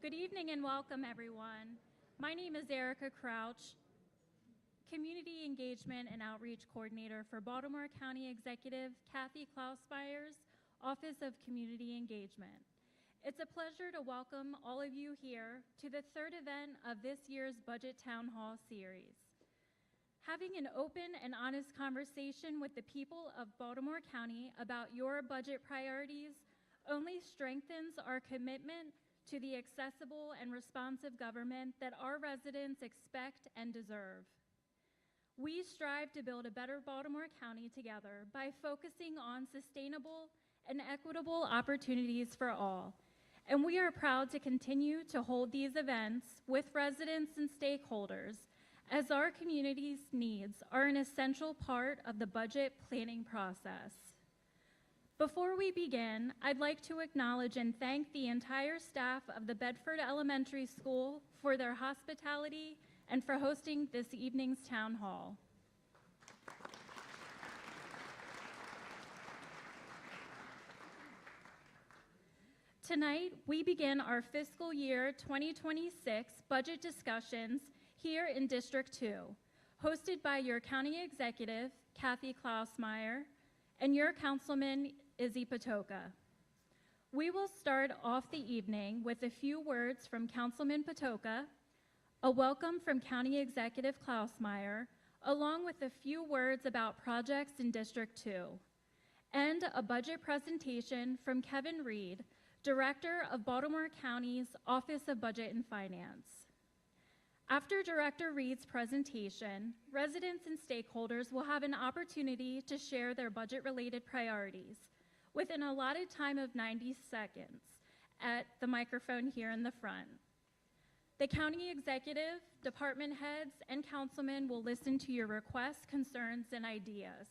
Good evening and welcome, everyone. My name is Erica Crouch, Community Engagement and Outreach Coordinator for Baltimore County Executive Kathy Klausmeier's Office of Community Engagement. It's a pleasure to welcome all of you here to the third event of this year's Budget Town Hall series. Having an open and honest conversation with the people of Baltimore County about your budget priorities only strengthens our commitment to the accessible and responsive government that our residents expect and deserve. We strive to build a better Baltimore County together by focusing on sustainable and equitable opportunities for all. And we are proud to continue to hold these events with residents and stakeholders as our community's needs are an essential part of the budget planning process. Before we begin, I'd like to acknowledge and thank the entire staff of the Bedford Elementary School for their hospitality and for hosting this evening's town hall. Tonight, we begin our fiscal year 2026 budget discussions here in District 2, hosted by your County Executive, Kathy Klausmeier, and your Councilman, Izzy Patoka. We will start off the evening with a few words from Councilman Patoka, a welcome from County Executive Klausmeier, along with a few words about projects in District 2, and a budget presentation from Kevin Reed, Director of Baltimore County's Office of Budget and Finance. After Director Reed's presentation, residents and stakeholders will have an opportunity to share their budget-related priorities with an allotted time of 90 seconds at the microphone here in the front. The county executive, department heads, and councilmen will listen to your requests, concerns, and ideas.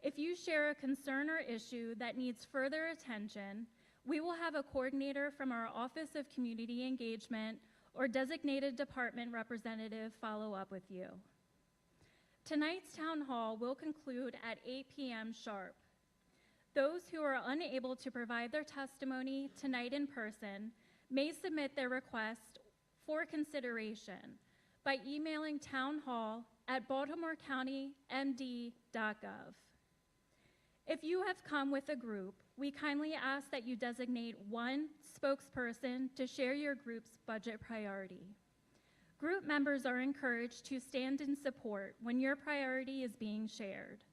If you share a concern or issue that needs further attention, we will have a coordinator from our Office of Community Engagement or designated department representative follow up with you. Tonight's town hall will conclude at 8 p.m. sharp. Those who are unable to provide their testimony tonight in person may submit their request for consideration by emailing townhall@baltimorecountymd.gov. If you have come with a group, we kindly ask that you designate one spokesperson to share your group's budget priority. Group members are encouraged to stand in support when your priority is being shared.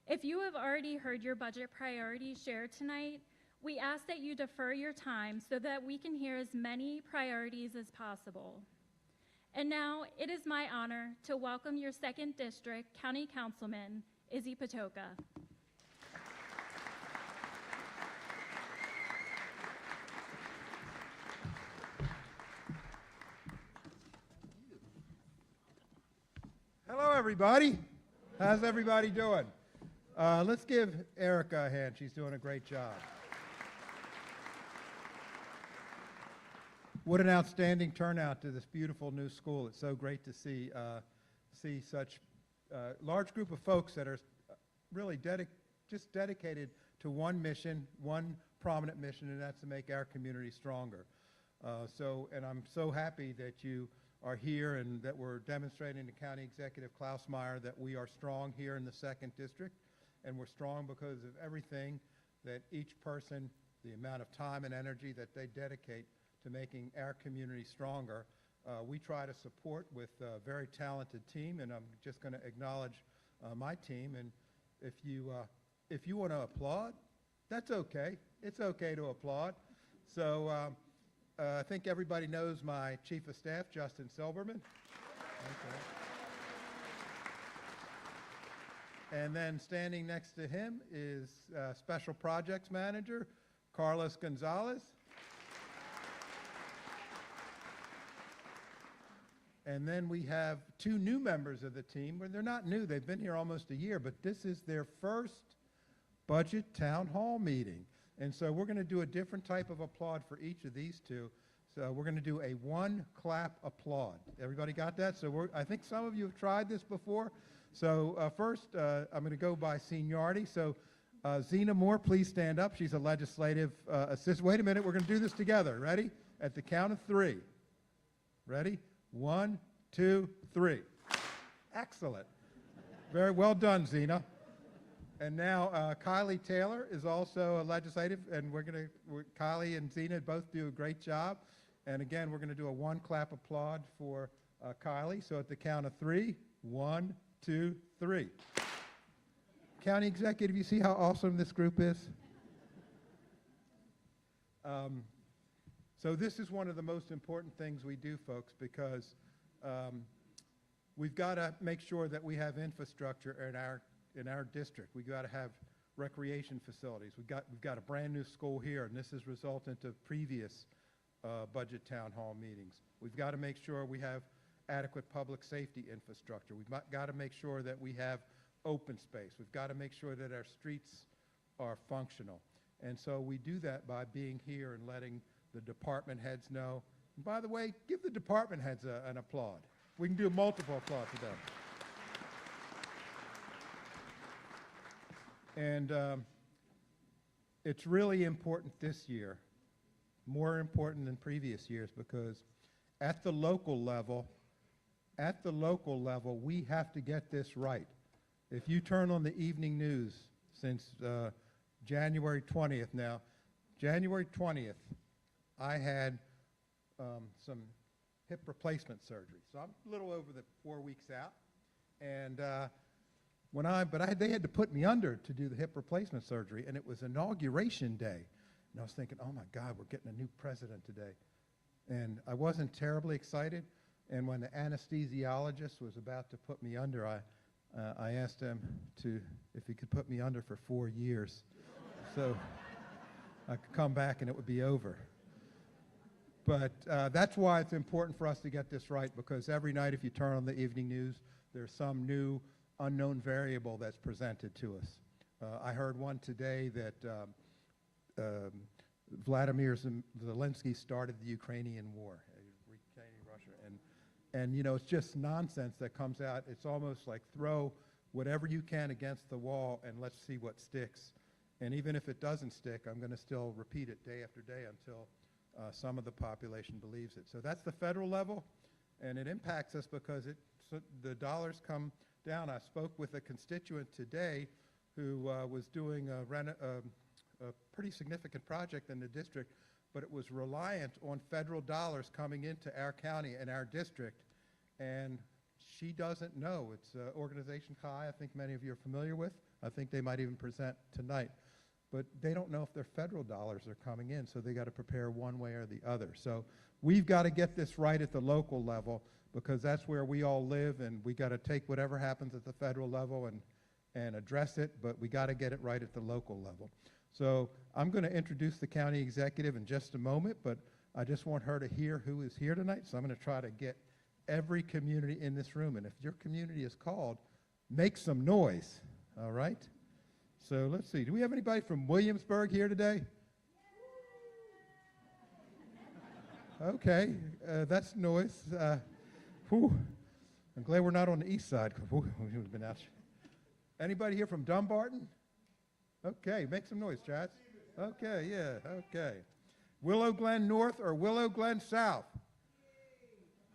If you have already heard your budget priority shared tonight, we ask that you defer your time so that we can hear as many priorities as possible. And now, it is my honor to welcome your 2nd District County Councilman, Izzy Patoka. Hello, everybody. How's everybody doing? Let's give Erica a hand. She's doing a great job. What an outstanding turnout to this beautiful new school. It's so great to see such a large group of folks that are really just dedicated to one mission, one prominent mission, and that's to make our community stronger. And I'm so happy that you are here and that we're demonstrating to County Executive Klausmeier that we are strong here in the 2nd District, and we're strong because of everything that each person, the amount of time and energy that they dedicate to making our community stronger. We try to support with a very talented team, and I'm just going to acknowledge my team. And if you want to applaud, that's okay. It's okay to applaud. So I think everybody knows my Chief of Staff, Justin Silberman. Okay. And then standing next to him is Special Projects Manager, Carlos Gonzalez. And then we have 2 new members of the team. Well, they're not new. They've been here almost a year, but this is their first budget town hall meeting. And so we're going to do a different type of applaud for each of these 2. So we're going to do a 1-clap applaud. Everybody got that? So I think some of you have tried this before. So first, I'm going to go by seniority. So Zena Moore, please stand up. She's a legislative assistant. Wait a minute, we're going to do this together. Ready? At the count of 3. Ready? 1, 2, 3. Excellent. Very well done, Zena. And now Kylie Taylor is also a legislative, and Kylie and Zena both do a great job. And again, we're going to do a 1 clap applaud for Kylie. So at the count of 3, 1, 2, 3. County Executive, you see how awesome this group is? So this is one of the most important things we do, folks, because we've got to make sure that we have infrastructure in our district. We've got to have recreation facilities. We've got a brand new school here, and this has resulted to previous budget town hall meetings. We've got to make sure we have adequate public safety infrastructure. We've got to make sure that we have open space. We've got to make sure that our streets are functional. And so we do that by being here and letting the department heads know. And by the way, give the department heads an applaud. We can do multiple applause to them. And it's really important this year, more important than previous years, because at the local level, we have to get this right. If you turn on the evening news since January 20th now, January 20th, I had some hip replacement surgery. So I'm a little over the 4 weeks out. And they had to put me under to do the hip replacement surgery, and it was inauguration day. And I was thinking, oh my God, we're getting a new president today. And I wasn't terribly excited. And when the anesthesiologist was about to put me under, I asked him if he could put me under for 4 years so I could come back and it would be over. But that's why it's important for us to get this right, because every night if you turn on the evening news, there's some new unknown variable that's presented to us. I heard one today that Vladimir Zelensky started the Ukrainian war, Russia, and you know, it's just nonsense that comes out. It's almost like throw whatever you can against the wall and let's see what sticks. And even if it doesn't stick, I'm going to still repeat it day after day until some of the population believes it. So that's the federal level, and it impacts us because the dollars come down. I spoke with a constituent today who was doing a pretty significant project in the district, but it was reliant on federal dollars coming into our county and our district, and she doesn't know. It's an organization, Kai, I think many of you are familiar with. I think they might even present tonight. But they don't know if their federal dollars are coming in, so they got to prepare one way or the other. So we've got to get this right at the local level, because that's where we all live, and we got to take whatever happens at the federal level and address it, but we got to get it right at the local level. So I'm going to introduce the county executive in just a moment, but I just want her to hear who is here tonight, so I'm going to try to get every community in this room, and if your community is called, make some noise, all right? So let's see, do we have anybody from Williamsburg here today? Okay, that's noise. I'm glad we're not on the east side, because we would have been out. Anybody here from Dumbarton? Okay, make some noise, Chad. Okay, yeah, okay. Willow Glen North or Willow Glen South?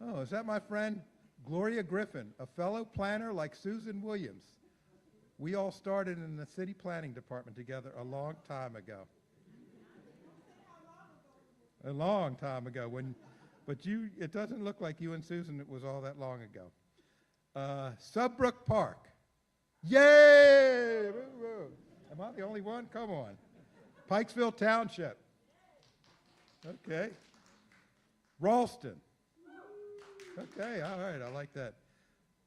Oh, is that my friend Gloria Griffin, a fellow planner like Susan Williams? We all started in the city planning department together a long time ago. A long time ago. It doesn't look like you and Susan, it was all that long ago. Subbrook Park. Yay! Am I the only one? Come on. Pikesville Township. Okay. Ralston. Okay, all right, I like that.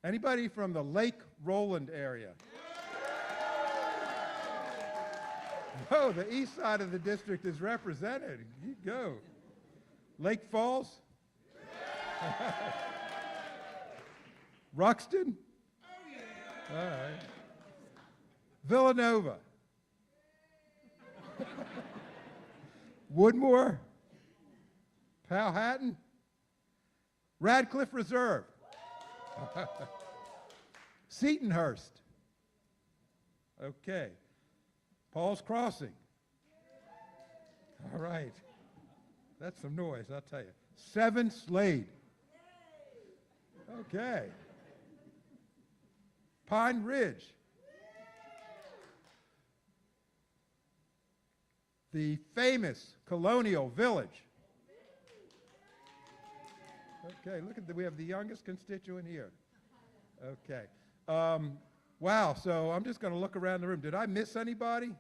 Anybody from the Lake Roland area? Oh, the east side of the district is represented. You go. Lake Falls? Ruxton? All right. Villanova? Woodmore? Powhatan? Radcliffe Reserve? Setonhurst? Okay. Paul's Crossing. All right. That's some noise, I'll tell you. 7 Slade. Okay. Pine Ridge. The famous Colonial Village. Okay, look at we have the youngest constituent here. Okay. Wow, so I'm just going to look around the room. Did I miss anybody?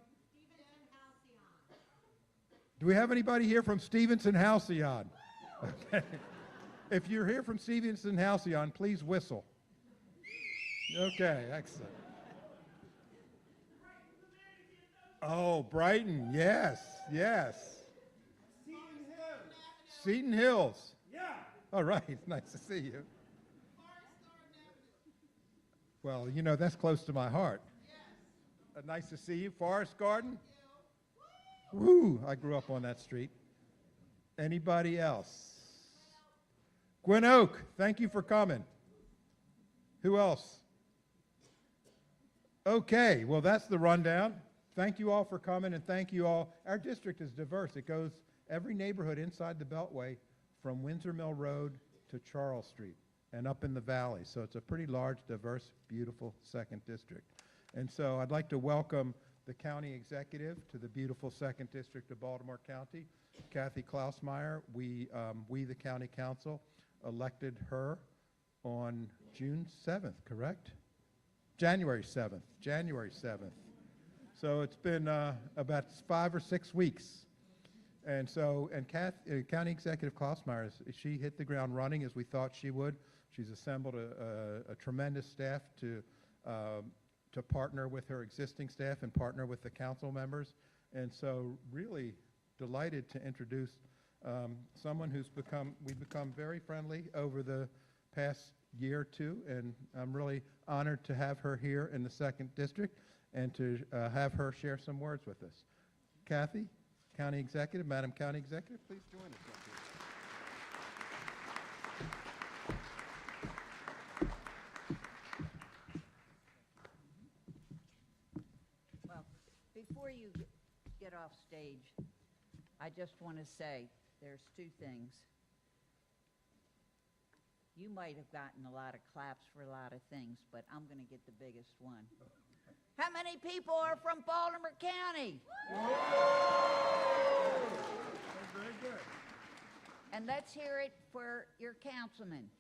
Do we have anybody here from Stevenson Halcyon? Okay. If you're here from Stevenson Halcyon, please whistle. Okay, excellent. Oh, Brighton, yes, yes. Seton Hills. Yeah. All right, nice to see you. Well, you know, that's close to my heart. Yes. Nice to see you. Forest Garden? Woo, I grew up on that street. Anybody else? Gwynn Oak, thank you for coming. Who else? Okay, well, that's the rundown. Thank you all for coming, and thank you all. Our district is diverse. It goes every neighborhood inside the Beltway from Windsor Mill Road to Charles Street and up in the valley. So it's a pretty large, diverse, beautiful second district. And so I'd like to welcome the county executive to the beautiful second district of Baltimore County, Kathy Klausmeier. We, the county council, elected her on June 7th, correct? January 7th. So it's been about 5 or 6 weeks. And so, County Executive Klausmeier, she hit the ground running as we thought she would. She's assembled a tremendous staff to partner with her existing staff and partner with the council members. And so really delighted to introduce someone we've become very friendly over the past year or two, and I'm really honored to have her here in the second district and to have her share some words with us. Kathy, County Executive, Madam County Executive, please join us up here. Well, before you get off stage, I just want to say there's 2 things. You might have gotten a lot of claps for a lot of things, but I'm going to get the biggest one. How many people are from Baltimore County? Very good. And let's hear it for your councilman.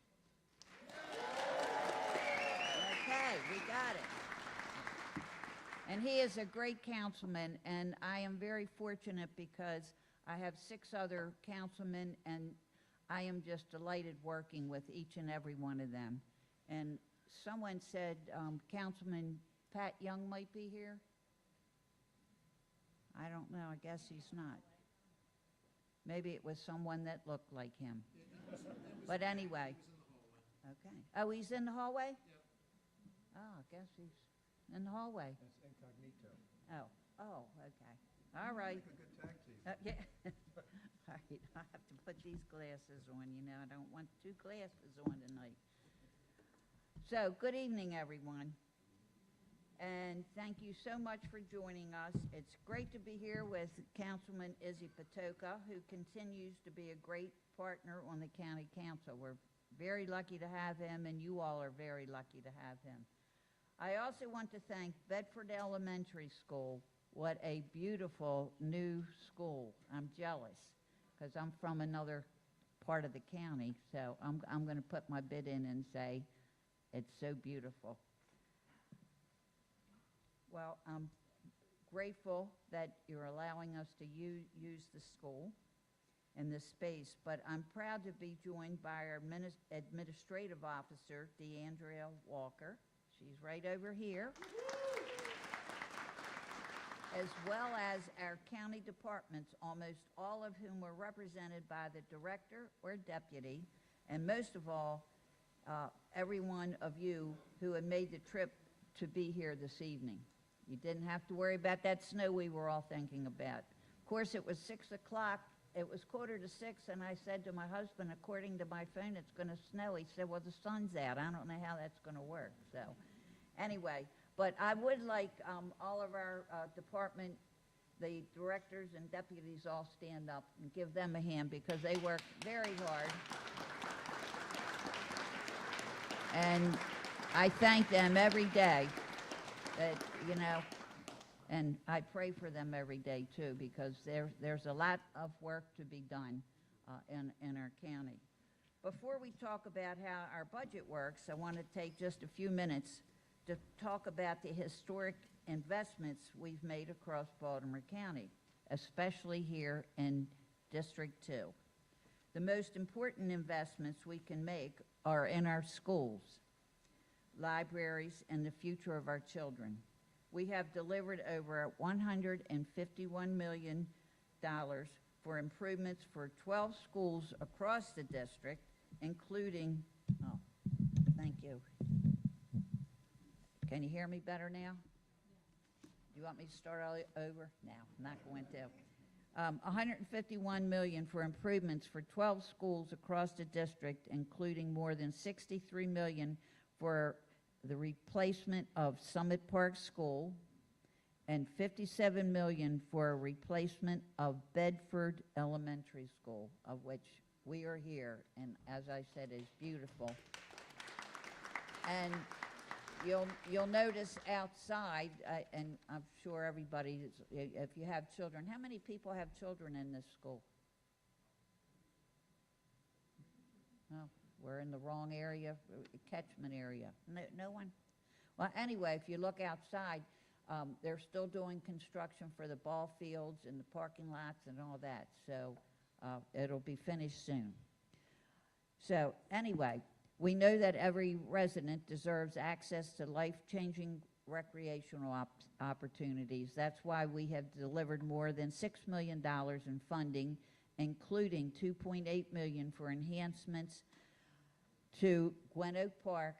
Okay, we got it. And he is a great councilman, and I am very fortunate because I have 6 other councilmen, and I am just delighted working with each and every one of them. And someone said Councilman Pat Young might be here. I don't know. I guess he's not. Maybe it was someone that looked like him. But anyway. Okay. Oh, he's in the hallway? Yep. Oh, I guess he's in the hallway. That's incognito. Oh, okay. All right. Make a good tag team. Yeah. All right, I have to put these glasses on, you know, I don't want 2 glasses on tonight. So, good evening, everyone. And thank you so much for joining us. It's great to be here with Councilman Izzy Patoka, who continues to be a great partner on the county council. We're very lucky to have him, and you all are very lucky to have him. I also want to thank Bedford Elementary School. What a beautiful new school. I'm jealous, because I'm from another part of the county, so I'm going to put my bid in and say it's so beautiful. Well, I'm grateful that you're allowing us to use the school and this space, but I'm proud to be joined by our administrative officer, DeAndrea Walker. She's right over here. As well as our county departments, almost all of whom are represented by the director or deputy, and most of all, every one of you who have made the trip to be here this evening. You didn't have to worry about that snow we were all thinking about. Of course, it was 6 o'clock. It was 5:45, and I said to my husband, according to my phone, it's going to snow. He said, well, the sun's out. I don't know how that's going to work. So anyway, But I would like all of our department, the directors and deputies all stand up and give them a hand because they work very hard. And I thank them every day that, you know, and I pray for them every day too because there's a lot of work to be done in our county. Before we talk about how our budget works, I want to take just a few minutes to talk about the historic investments we've made across Baltimore County, especially here in District 2. The most important investments we can make are in our schools, libraries, and the future of our children. We have delivered over $151 million for improvements for 12 schools across the district, including, oh, thank you. Can you hear me better now? Do you want me to start all over? No, I'm not going to. $151 million for improvements for 12 schools across the district, including more than $63 million for the replacement of Summit Park School and $57 million for a replacement of Bedford Elementary School, of which we are here, and as I said, is beautiful. And you'll notice outside, and I'm sure everybody, if you have children, how many people have children in this school? Oh, we're in the wrong area, catchment area. No one? Well, anyway, if you look outside, they're still doing construction for the ball fields and the parking lots and all that, so it'll be finished soon. So anyway, we know that every resident deserves access to life-changing recreational opportunities. That's why we have delivered more than $6 million in funding, including $2.8 million for enhancements to Gwen Oak Park.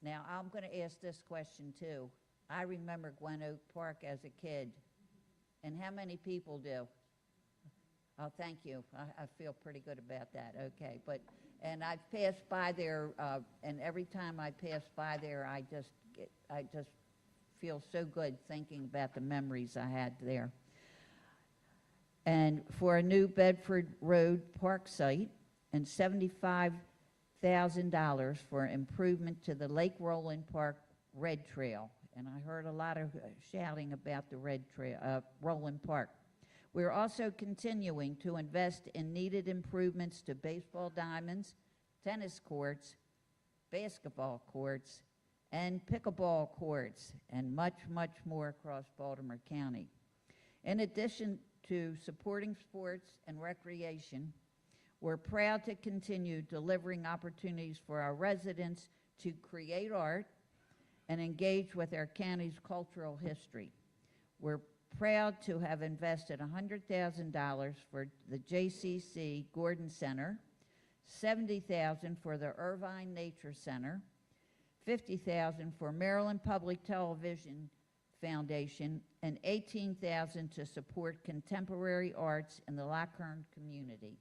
Now, I'm going to ask this question too. I remember Gwen Oak Park as a kid. And how many people do? Oh, thank you. I feel pretty good about that. Okay, and I've passed by there, and every time I pass by there, I just feel so good thinking about the memories I had there. And for a new Bedford Road Park site, and $75,000 for improvement to the Lake Roland Park Red Trail. And I heard a lot of shouting about the Red Trail, Roland Park. We're also continuing to invest in needed improvements to baseball diamonds, tennis courts, basketball courts, and pickleball courts, and much, much more across Baltimore County. In addition to supporting sports and recreation, we're proud to continue delivering opportunities for our residents to create art and engage with our county's cultural history. We're proud to have invested $100,000 for the JCC Gordon Center, $70,000 for the Irvine Nature Center, $50,000 for Maryland Public Television Foundation, and $18,000 to support contemporary arts in the Lockern community.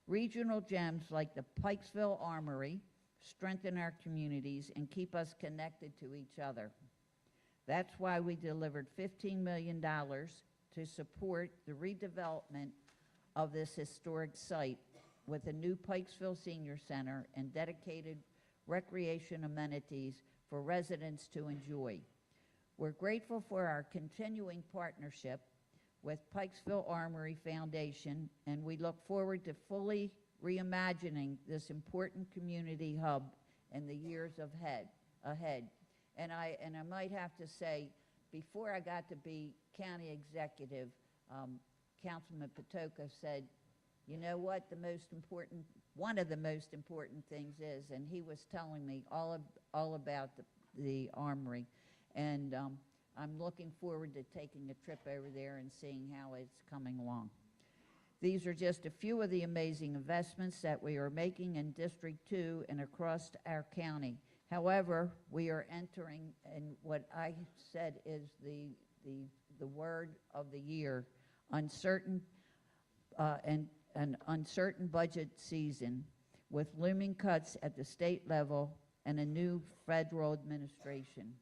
Regional gems like the Pikesville Armory strengthen our communities and keep us connected to each other. That's why we delivered $15 million to support the redevelopment of this historic site with a new Pikesville Senior Center and dedicated recreation amenities for residents to enjoy. We're grateful for our continuing partnership with Pikesville Armory Foundation, and we look forward to fully reimagining this important community hub in the years ahead. And I might have to say, before I got to be county executive, Councilman Patoka said, you know what, one of the most important things is, and he was telling me all about the armory. And I'm looking forward to taking a trip over there and seeing how it's coming along. These are just a few of the amazing investments that we are making in District 2 and across our county. However, we are entering in what I said is the word of the year, uncertain and an uncertain budget season with looming cuts at the state level and a new federal administration.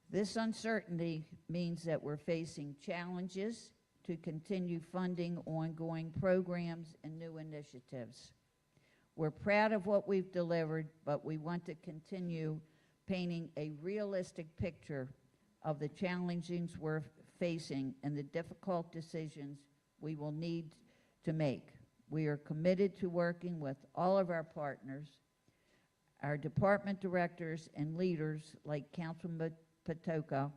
This uncertainty means that we're facing challenges to continue funding ongoing programs and new initiatives. We're proud of what we've delivered, but we want to continue painting a realistic picture of the challenges we're facing and the difficult decisions we will need to make. We are committed to working with all of our partners, our department directors and leaders like Councilman Patoka,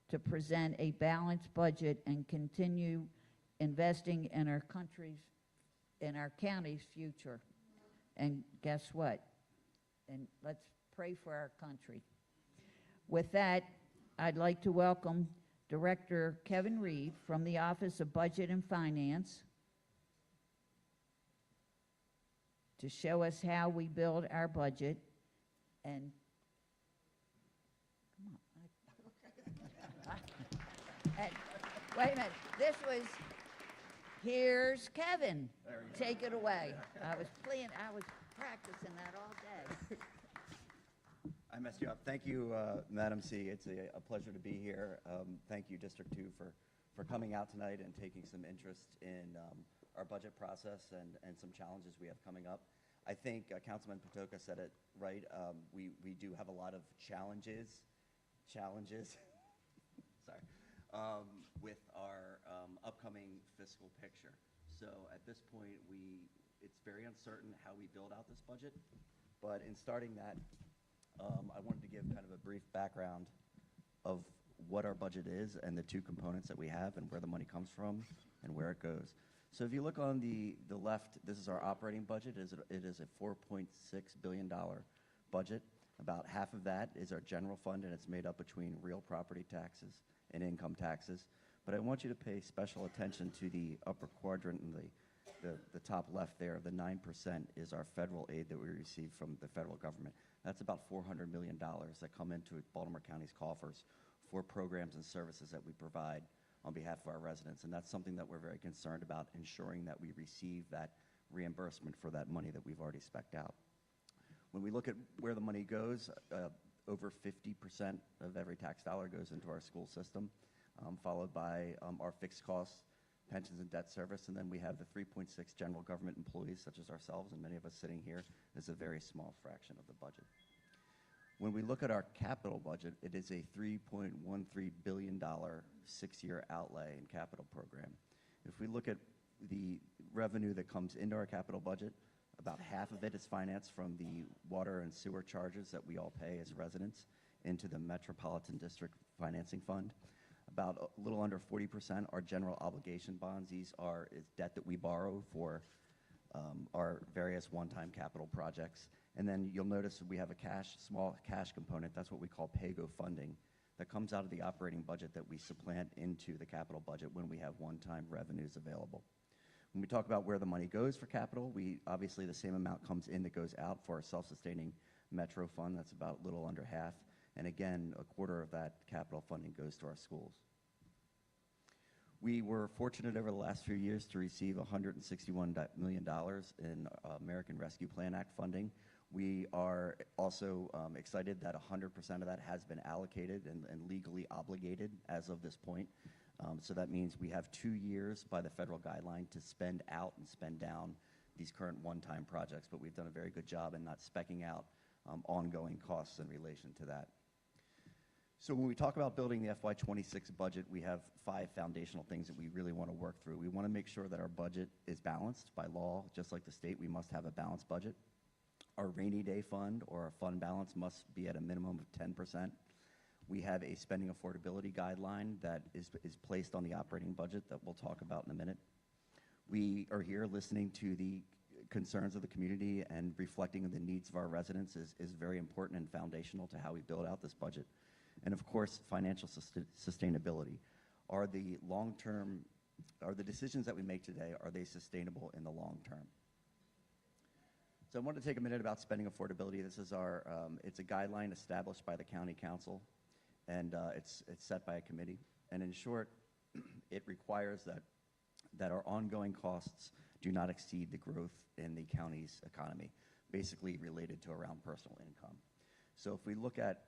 to present a balanced budget and continue investing in our county's future. And guess what? And let's pray for our country. With that, I'd like to welcome Director Kevin Reed from the Office of Budget and Finance to show us how we build our budget. And and wait a minute, here's Kevin. Take it away. I was practicing that all day. I messed you up. Thank you, Madam C. It's a pleasure to be here. Thank you, District 2, for coming out tonight and taking some interest in our budget process and some challenges we have coming up. I think Councilman Patoka said it right. We do have a lot of challenges, sorry, with our upcoming fiscal picture. So at this point, it's very uncertain how we build out this budget. But in starting that, I wanted to give kind of a brief background of what our budget is and the two components that we have and where the money comes from and where it goes. So if you look on the left, this is our operating budget. It is a $4.6 billion budget. About half of that is our general fund, and it's made up between real property taxes and income taxes. But I want you to pay special attention to the upper quadrant and the top left there. The 9% is our federal aid that we receive from the federal government. That's about $400 million that come into Baltimore County's coffers for programs and services that we provide on behalf of our residents. And that's something that we're very concerned about, ensuring that we receive that reimbursement for that money that we've already spec'd out. When we look at where the money goes, over 50% of every tax dollar goes into our school system, followed by our fixed costs, pensions and debt service, and then we have the 3.6 general government employees, such as ourselves and many of us sitting here, is a very small fraction of the budget. When we look at our capital budget, it is a $3.13 billion six-year outlay in capital program. If we look at the revenue that comes into our capital budget, about half of it is financed from the water and sewer charges that we all pay as residents into the Metropolitan District Financing Fund. About a little under 40% are general obligation bonds. These is debt that we borrow for our various one-time capital projects. And then you'll notice we have a small cash component. That's what we call PAYGO funding that comes out of the operating budget that we supplant into the capital budget when we have one-time revenues available. When we talk about where the money goes for capital, obviously the same amount comes in that goes out for our self-sustaining Metro Fund. That's about a little under half. And again, a quarter of that capital funding goes to our schools. We were fortunate over the last few years to receive $161 million in American Rescue Plan Act funding. We are also excited that 100% of that has been allocated and legally obligated as of this point. So that means we have 2 years by the federal guideline to spend out and spend down these current one-time projects, but we've done a very good job in not speccing out ongoing costs in relation to that. So when we talk about building the FY26 budget, we have 5 foundational things that we really want to work through. We want to make sure that our budget is balanced by law. Just like the state, we must have a balanced budget. Our rainy day fund or our fund balance must be at a minimum of 10%. We have a spending affordability guideline that is placed on the operating budget that we'll talk about in a minute. We are here listening to the concerns of the community, and reflecting on the needs of our residents is very important and foundational to how we build out this budget. And of course, financial sustainability. Are the decisions that we make today, are they sustainable in the long term? So I wanted to take a minute about spending affordability. This is it's a guideline established by the county council, and it's set by a committee. And in short, it requires that our ongoing costs do not exceed the growth in the county's economy, basically related to around personal income. So if we look at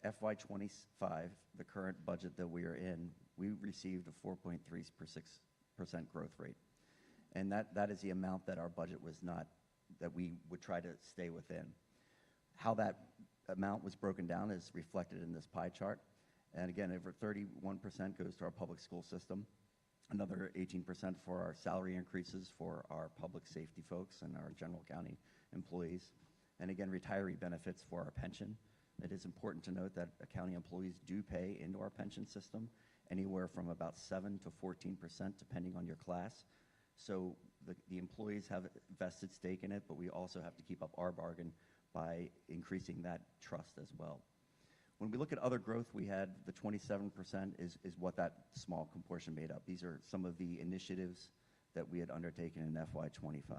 FY '25, the current budget that we are in, we received a 4.3% growth rate. And that is the amount that our budget was not, that we would try to stay within. How that amount was broken down is reflected in this pie chart. And again, over 31% goes to our public school system, another 18% for our salary increases for our public safety folks and our general county employees. And again, retiree benefits for our pension. It is important to note that county employees do pay into our pension system anywhere from about 7 to 14%, depending on your class. So the employees have a vested stake in it, but we also have to keep up our bargain by increasing that trust as well. When we look at other growth, we had the 27% is what that small proportion made up. These are some of the initiatives that we had undertaken in FY '25.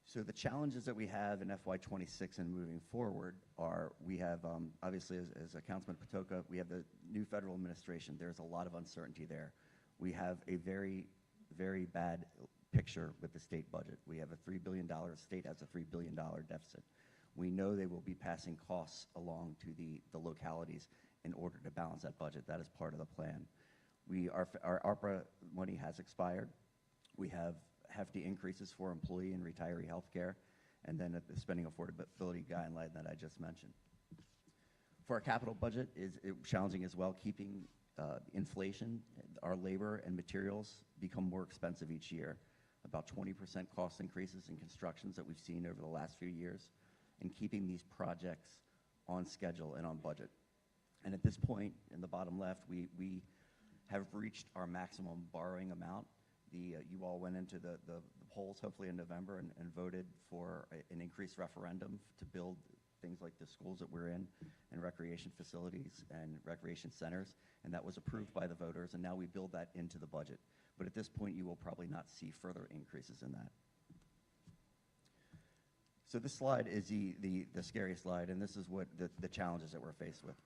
So the challenges that we have in FY '26 and moving forward are, we have, obviously, as Councilman Patoka, we have the new federal administration. There's a lot of uncertainty there. We have a very, very bad picture with the state budget. We have a $3 billion, state has a $3 billion deficit. We know they will be passing costs along to the localities in order to balance that budget. That is part of the plan. Our ARPA money has expired. We have hefty increases for employee and retiree health care, and then at the spending affordability guideline that I just mentioned. For our capital budget, is challenging as well, keeping inflation. Our labor and materials become more expensive each year. About 20% cost increases in constructions that we've seen over the last few years, and keeping these projects on schedule and on budget. And at this point, in the bottom left, we have reached our maximum borrowing amount. You all went into the polls, hopefully in November, and voted for an increased referendum to build things like the schools that we're in, and recreation facilities and recreation centers, and that was approved by the voters, and now we build that into the budget. But at this point, you will probably not see further increases in that. So this slide is the scary slide, and this is what the challenges that we're faced with.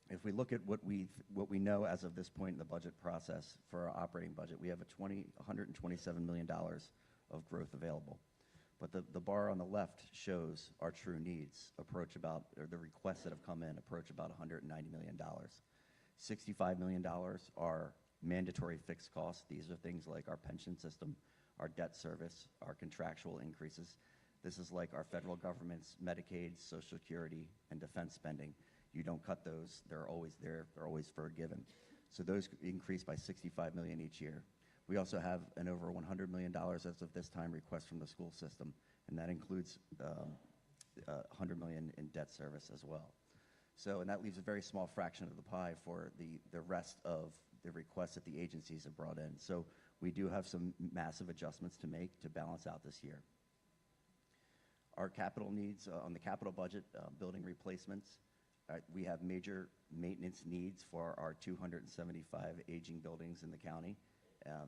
If we look at what we know as of this point in the budget process for our operating budget, we have $127 million of growth available. But the bar on the left shows our true needs or the requests that have come in approach about $190 million. $65 million are mandatory fixed costs. These are things like our pension system, our debt service, our contractual increases. This is like our federal government's Medicaid, Social Security, and defense spending. You don't cut those. They're always there. They're always forgiven. So those increase by $65 million each year. We also have an over $100 million as of this time request from the school system, and that includes $100 million in debt service as well. So, and that leaves a very small fraction of the pie for the rest of the requests that the agencies have brought in. So we do have some massive adjustments to make to balance out this year. Our capital needs on the capital budget, building replacements. We have major maintenance needs for our 275 aging buildings in the county.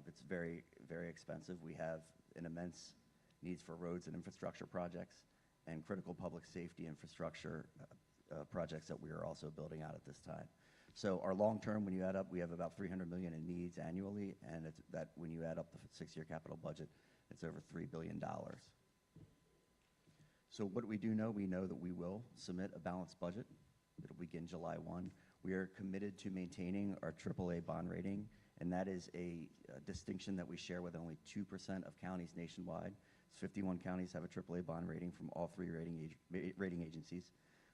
It's very, very expensive. We have an immense needs for roads and infrastructure projects and critical public safety infrastructure projects that we are also building out at this time. So our long term, when you add up, we have about $300 million in needs annually, and that when you add up the 6-year capital budget, it's over $3 billion. So what do we know? We know that we will submit a balanced budget. It'll begin July 1. We are committed to maintaining our AAA bond rating, and that is a distinction that we share with only 2% of counties nationwide. 51 counties have a AAA bond rating from all 3 rating agencies.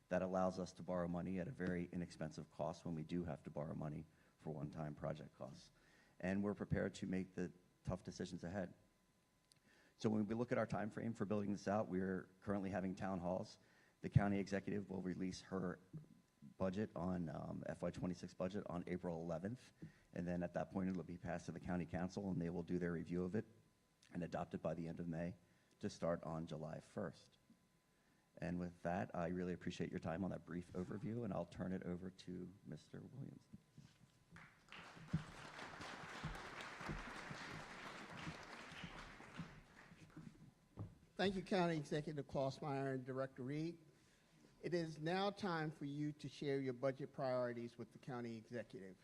That allows us to borrow money at a very inexpensive cost when we do have to borrow money for one-time project costs. And we're prepared to make the tough decisions ahead. So when we look at our time frame for building this out, we're currently having town halls. The county executive will release her budget on FY '26 budget on April 11th. And then at that point, it'll be passed to the county council, and they will do their review of it and adopt it by the end of May to start on July 1st. And with that, I really appreciate your time on that brief overview, and I'll turn it over to Mr. Williams. Thank you, County Executive Klausmeier and Director Reed. It is now time for you to share your budget priorities with the County Executive.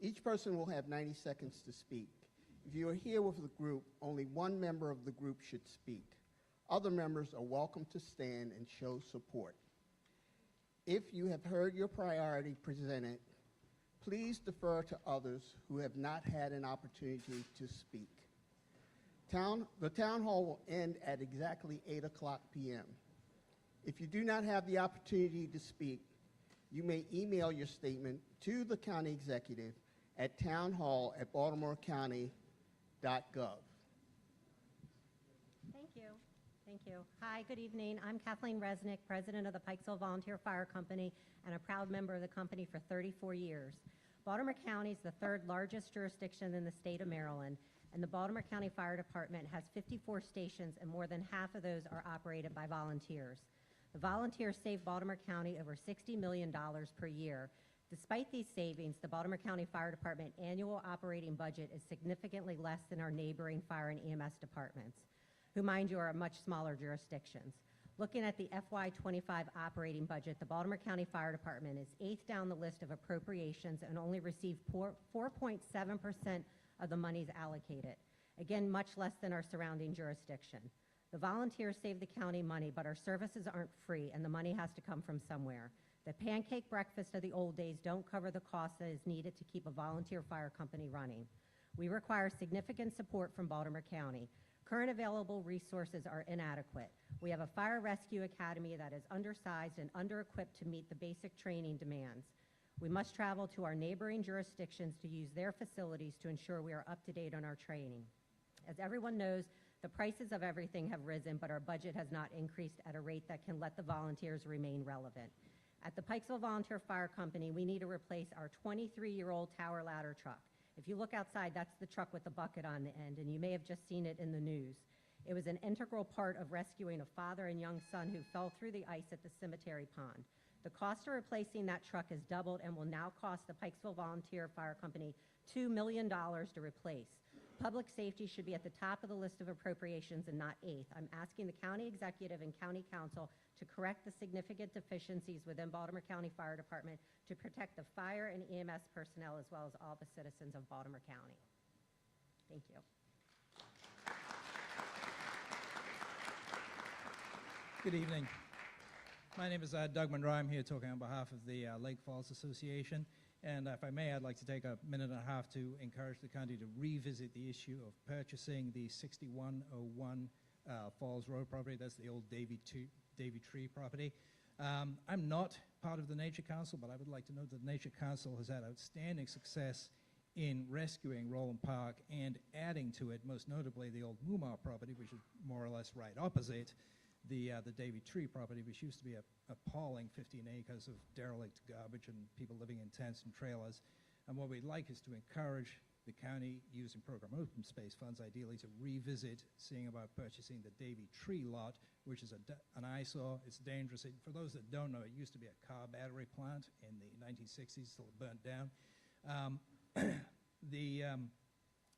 Each person will have 90 seconds to speak. If you are here with the group, only one member of the group should speak. Other members are welcome to stand and show support. If you have heard your priority presented, please defer to others who have not had an opportunity to speak. The town hall will end at exactly 8:00 p.m. If you do not have the opportunity to speak, you may email your statement to the county executive at townhall@baltimorecounty.gov. Thank you. Thank you. Hi, good evening. I'm Kathleen Resnick, president of the Pikesville Volunteer Fire Company and a proud member of the company for 34 years. Baltimore County is the third largest jurisdiction in the state of Maryland, and the Baltimore County Fire Department has 54 stations, and more than half of those are operated by volunteers. The volunteers save Baltimore County over $60 million per year. Despite these savings, the Baltimore County Fire Department annual operating budget is significantly less than our neighboring fire and EMS departments, who, mind you, are much smaller jurisdictions. Looking at the FY25 operating budget, the Baltimore County Fire Department is 8th down the list of appropriations and only received 4.7% of the monies allocated. Again, much less than our surrounding jurisdiction. The volunteers save the county money, but our services aren't free, and the money has to come from somewhere. The pancake breakfast of the old days don't cover the cost that is needed to keep a volunteer fire company running. We require significant support from Baltimore County. Current available resources are inadequate. We have a fire rescue academy that is undersized and under-equipped to meet the basic training demands. We must travel to our neighboring jurisdictions to use their facilities to ensure we are up to date on our training. As everyone knows, the prices of everything have risen, but our budget has not increased at a rate that can let the volunteers remain relevant. At the Pikesville Volunteer Fire Company, we need to replace our 23-year-old tower ladder truck. If you look outside, that's the truck with the bucket on the end, and you may have just seen it in the news. It was an integral part of rescuing a father and young son who fell through the ice at the cemetery pond. The cost of replacing that truck has doubled and will now cost the Pikesville Volunteer Fire Company $2 million to replace. Public safety should be at the top of the list of appropriations and not 8th. I'm asking the county executive and county council to correct the significant deficiencies within Baltimore County Fire Department to protect the fire and EMS personnel as well as all the citizens of Baltimore County. Thank you. Good evening. My name is Doug Monroe. I'm here talking on behalf of the Lake Falls Association. And if I may, I'd like to take a minute and a half to encourage the county to revisit the issue of purchasing the 6101 Falls Road property. That's the old Davy Tree property. I'm not part of the Nature Council, but I would like to note that the Nature Council has had outstanding success in rescuing Roland Park and adding to it, most notably, the old Mumar property, which is more or less right opposite the Davy Tree property, which used to be a appalling 15 acres of derelict garbage and people living in tents and trailers. And what we'd like is to encourage the county, using program open space funds, ideally, to revisit seeing about purchasing the Davy Tree lot, which is an eyesore. It's dangerous. For those that don't know, it used to be a car battery plant in the 1960s, till it burnt down.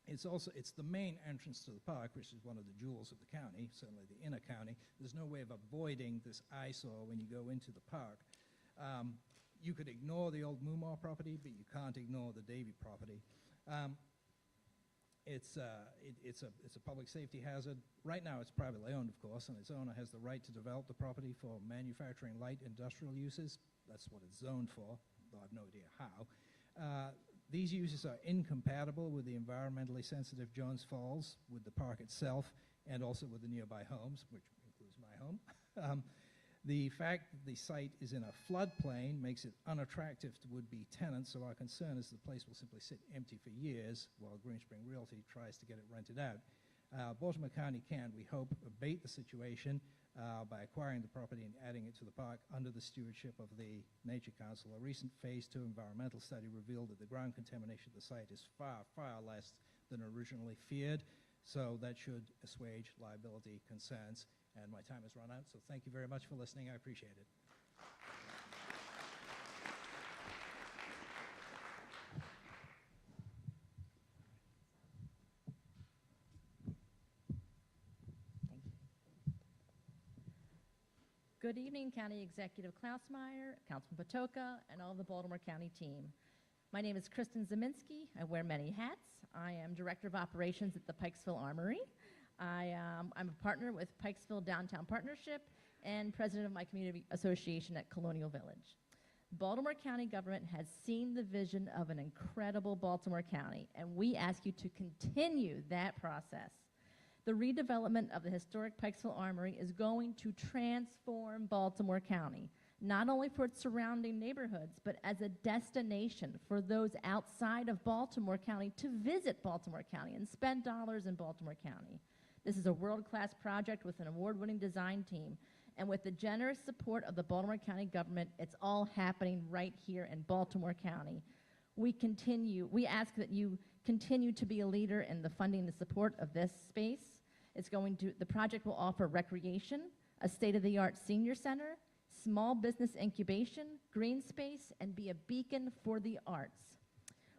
It's the main entrance to the park, which is one of the jewels of the county, certainly the inner county. There's no way of avoiding this eyesore when you go into the park. You could ignore the old Mumar property, but you can't ignore the Davy property. It's a public safety hazard. Right now, it's privately owned, of course, and its owner has the right to develop the property for manufacturing light industrial uses. That's what it's zoned for, though I have no idea how. These uses are incompatible with the environmentally sensitive Jones Falls, with the park itself, and also with the nearby homes, which includes my home. The fact that the site is in a floodplain makes it unattractive to would-be tenants, so our concern is the place will simply sit empty for years while Greenspring Realty tries to get it rented out. Baltimore County can, we hope, abate the situation by acquiring the property and adding it to the park under the stewardship of the Nature Council. A recent Phase 2 environmental study revealed that the ground contamination of the site is far, far less than originally feared, so that should assuage liability concerns. And my time has run out, so thank you very much for listening. I appreciate it. Good evening, County Executive Klausmeier, Councilman Patoka, and all the Baltimore County team. My name is Kristen Zeminski. I wear many hats. I am Director of Operations at the Pikesville Armory. I'm a partner with Pikesville Downtown Partnership, and president of my community association at Colonial Village. Baltimore County government has seen the vision of an incredible Baltimore County, and we ask you to continue that process. The redevelopment of the historic Pikesville Armory is going to transform Baltimore County, not only for its surrounding neighborhoods, but as a destination for those outside of Baltimore County to visit Baltimore County and spend dollars in Baltimore County. This is a world-class project with an award-winning design team, and with the generous support of the Baltimore County government, it's all happening right here in Baltimore County. We ask that you continue to be a leader in the funding and support of this space. The project will offer recreation, a state-of-the-art senior center, small business incubation, green space, and be a beacon for the arts.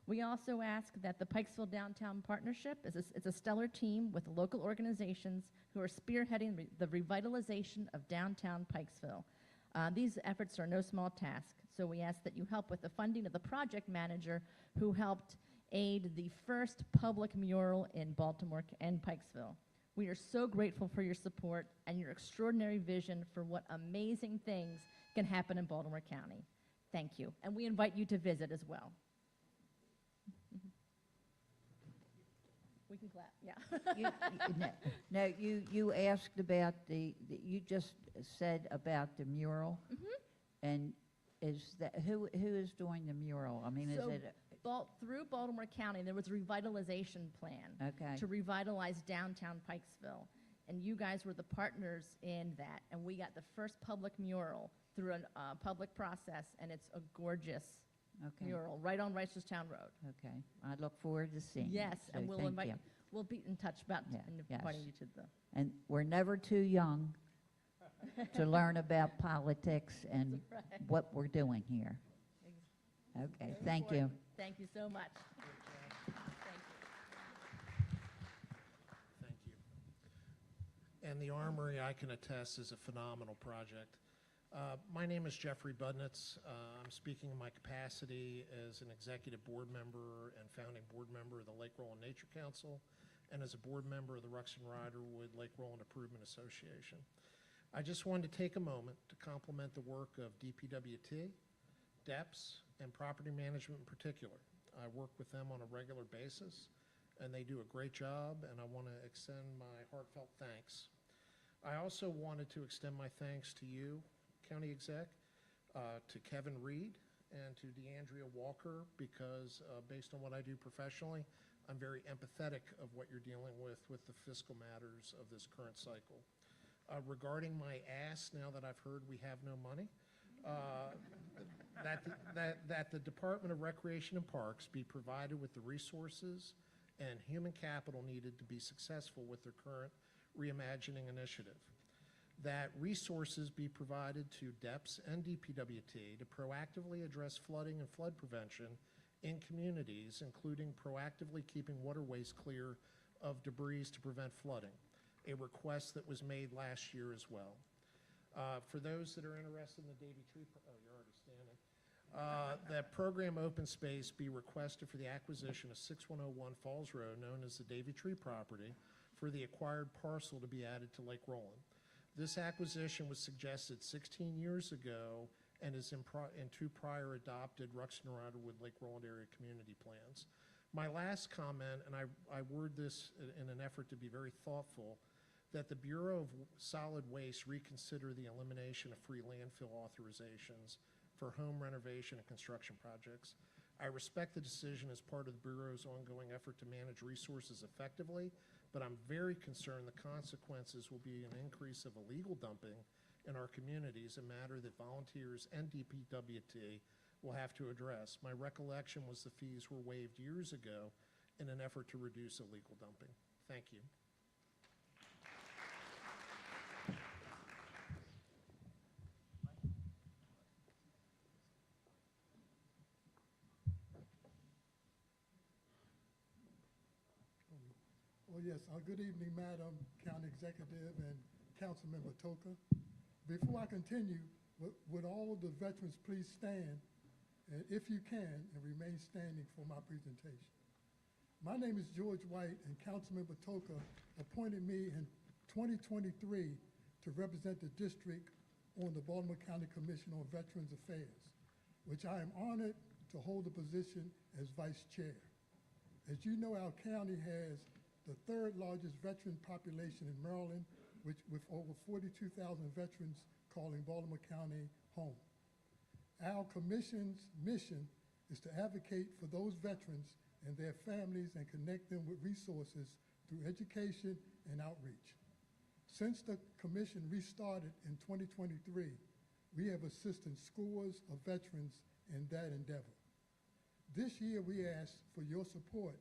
We also ask that the Pikesville Downtown Partnership is a stellar team with local organizations who are spearheading the revitalization of downtown Pikesville. These efforts are no small task, so we ask that you help with the funding of the project manager who helped aid the first public mural in Baltimore and Pikesville. We are so grateful for your support and your extraordinary vision for what amazing things can happen in Baltimore County. Thank you, and we invite you to visit as well. We can clap, yeah. You asked about you just said about the mural, and is that who is doing the mural? I mean, is it through Baltimore County, there was a revitalization plan to revitalize downtown Pikesville, and you guys were the partners in that, and we got the first public mural through a public process, and it's a gorgeous mural right on Reisterstown Road. Okay, I look forward to seeing it. Yes, So and we'll be in touch about inviting you to the. And we're never too young to learn about politics and what we're doing here. Okay, thank you. Thank you so much. Thank you. And the Armory, I can attest, is a phenomenal project. My name is Jeffrey Budnitz. I'm speaking in my capacity as an executive board member and founding board member of the Lake Roland Nature Council, and as a board member of the Ruxton Riderwood Lake Roland Improvement Association. I just wanted to take a moment to compliment the work of DPWT, DEPS, and property management in particular. I work with them on a regular basis, and they do a great job, and I want to extend my heartfelt thanks. I also wanted to extend my thanks to you, County Exec, to Kevin Reed, and to DeAndrea Walker, because based on what I do professionally, I'm very empathetic of what you're dealing with the fiscal matters of this current cycle. Regarding my ask, now that I've heard we have no money, that the Department of Recreation and Parks be provided with the resources and human capital needed to be successful with their current reimagining initiative. That resources be provided to DEPS and DPWT to proactively address flooding and flood prevention in communities, including proactively keeping waterways clear of debris to prevent flooding, a request that was made last year as well. For those that are interested in the Davy Tree, you're already standing, that program open space be requested for the acquisition of 6101 Falls Road, known as the Davy Tree property, for the acquired parcel to be added to Lake Roland. This acquisition was suggested 16 years ago and is in two prior adopted Ruxton Riderwood Lake Roland area community plans. My last comment, and I word this in an effort to be very thoughtful, that the Bureau of Solid Waste reconsider the elimination of free landfill authorizations for home renovation and construction projects. I respect the decision as part of the Bureau's ongoing effort to manage resources effectively, but I'm very concerned the consequences will be an increase of illegal dumping in our communities, a matter that volunteers and DPWT will have to address. My recollection was the fees were waived years ago in an effort to reduce illegal dumping. Thank you. Well, yes, good evening, Madam County Executive and Councilman Patoka. Before I continue, would all the veterans please stand, and if you can, and remain standing for my presentation. My name is George White, and Councilman Patoka appointed me in 2023 to represent the district on the Baltimore County Commission on Veterans Affairs, which I am honored to hold the position as vice chair. As you know, our county has the third largest veteran population in Maryland, with over 42,000 veterans calling Baltimore County home. Our commission's mission is to advocate for those veterans and their families and connect them with resources through education and outreach. Since the commission restarted in 2023, we have assisted scores of veterans in that endeavor. This year, we ask for your support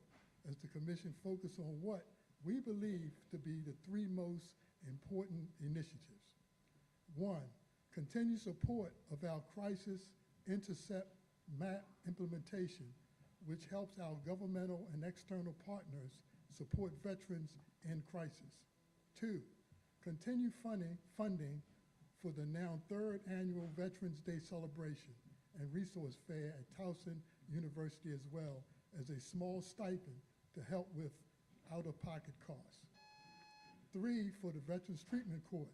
as the commission focus on what we believe to be the three most important initiatives. One, continue support of our crisis intercept map implementation, which helps our governmental and external partners support veterans in crisis. Two, continue funding for the now third annual Veterans Day celebration and resource fair at Towson University, as well as a small stipend to help with out-of-pocket costs. Three, for the Veterans Treatment Court,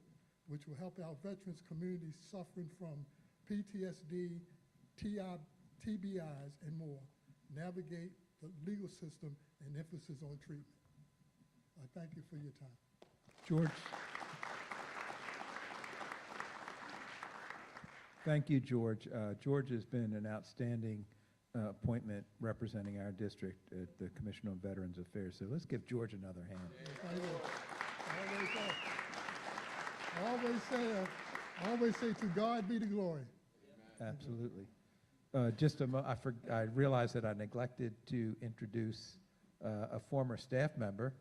which will help our veterans community suffering from PTSD, TBIs, and more navigate the legal system and emphasis on treatment. I thank you for your time. George. Thank you, George. George has been an outstanding appointment representing our district at the Commission on Veterans Affairs. So let's give George another hand. Thank you. I always say to God be the glory. Absolutely. I realized that I neglected to introduce a former staff member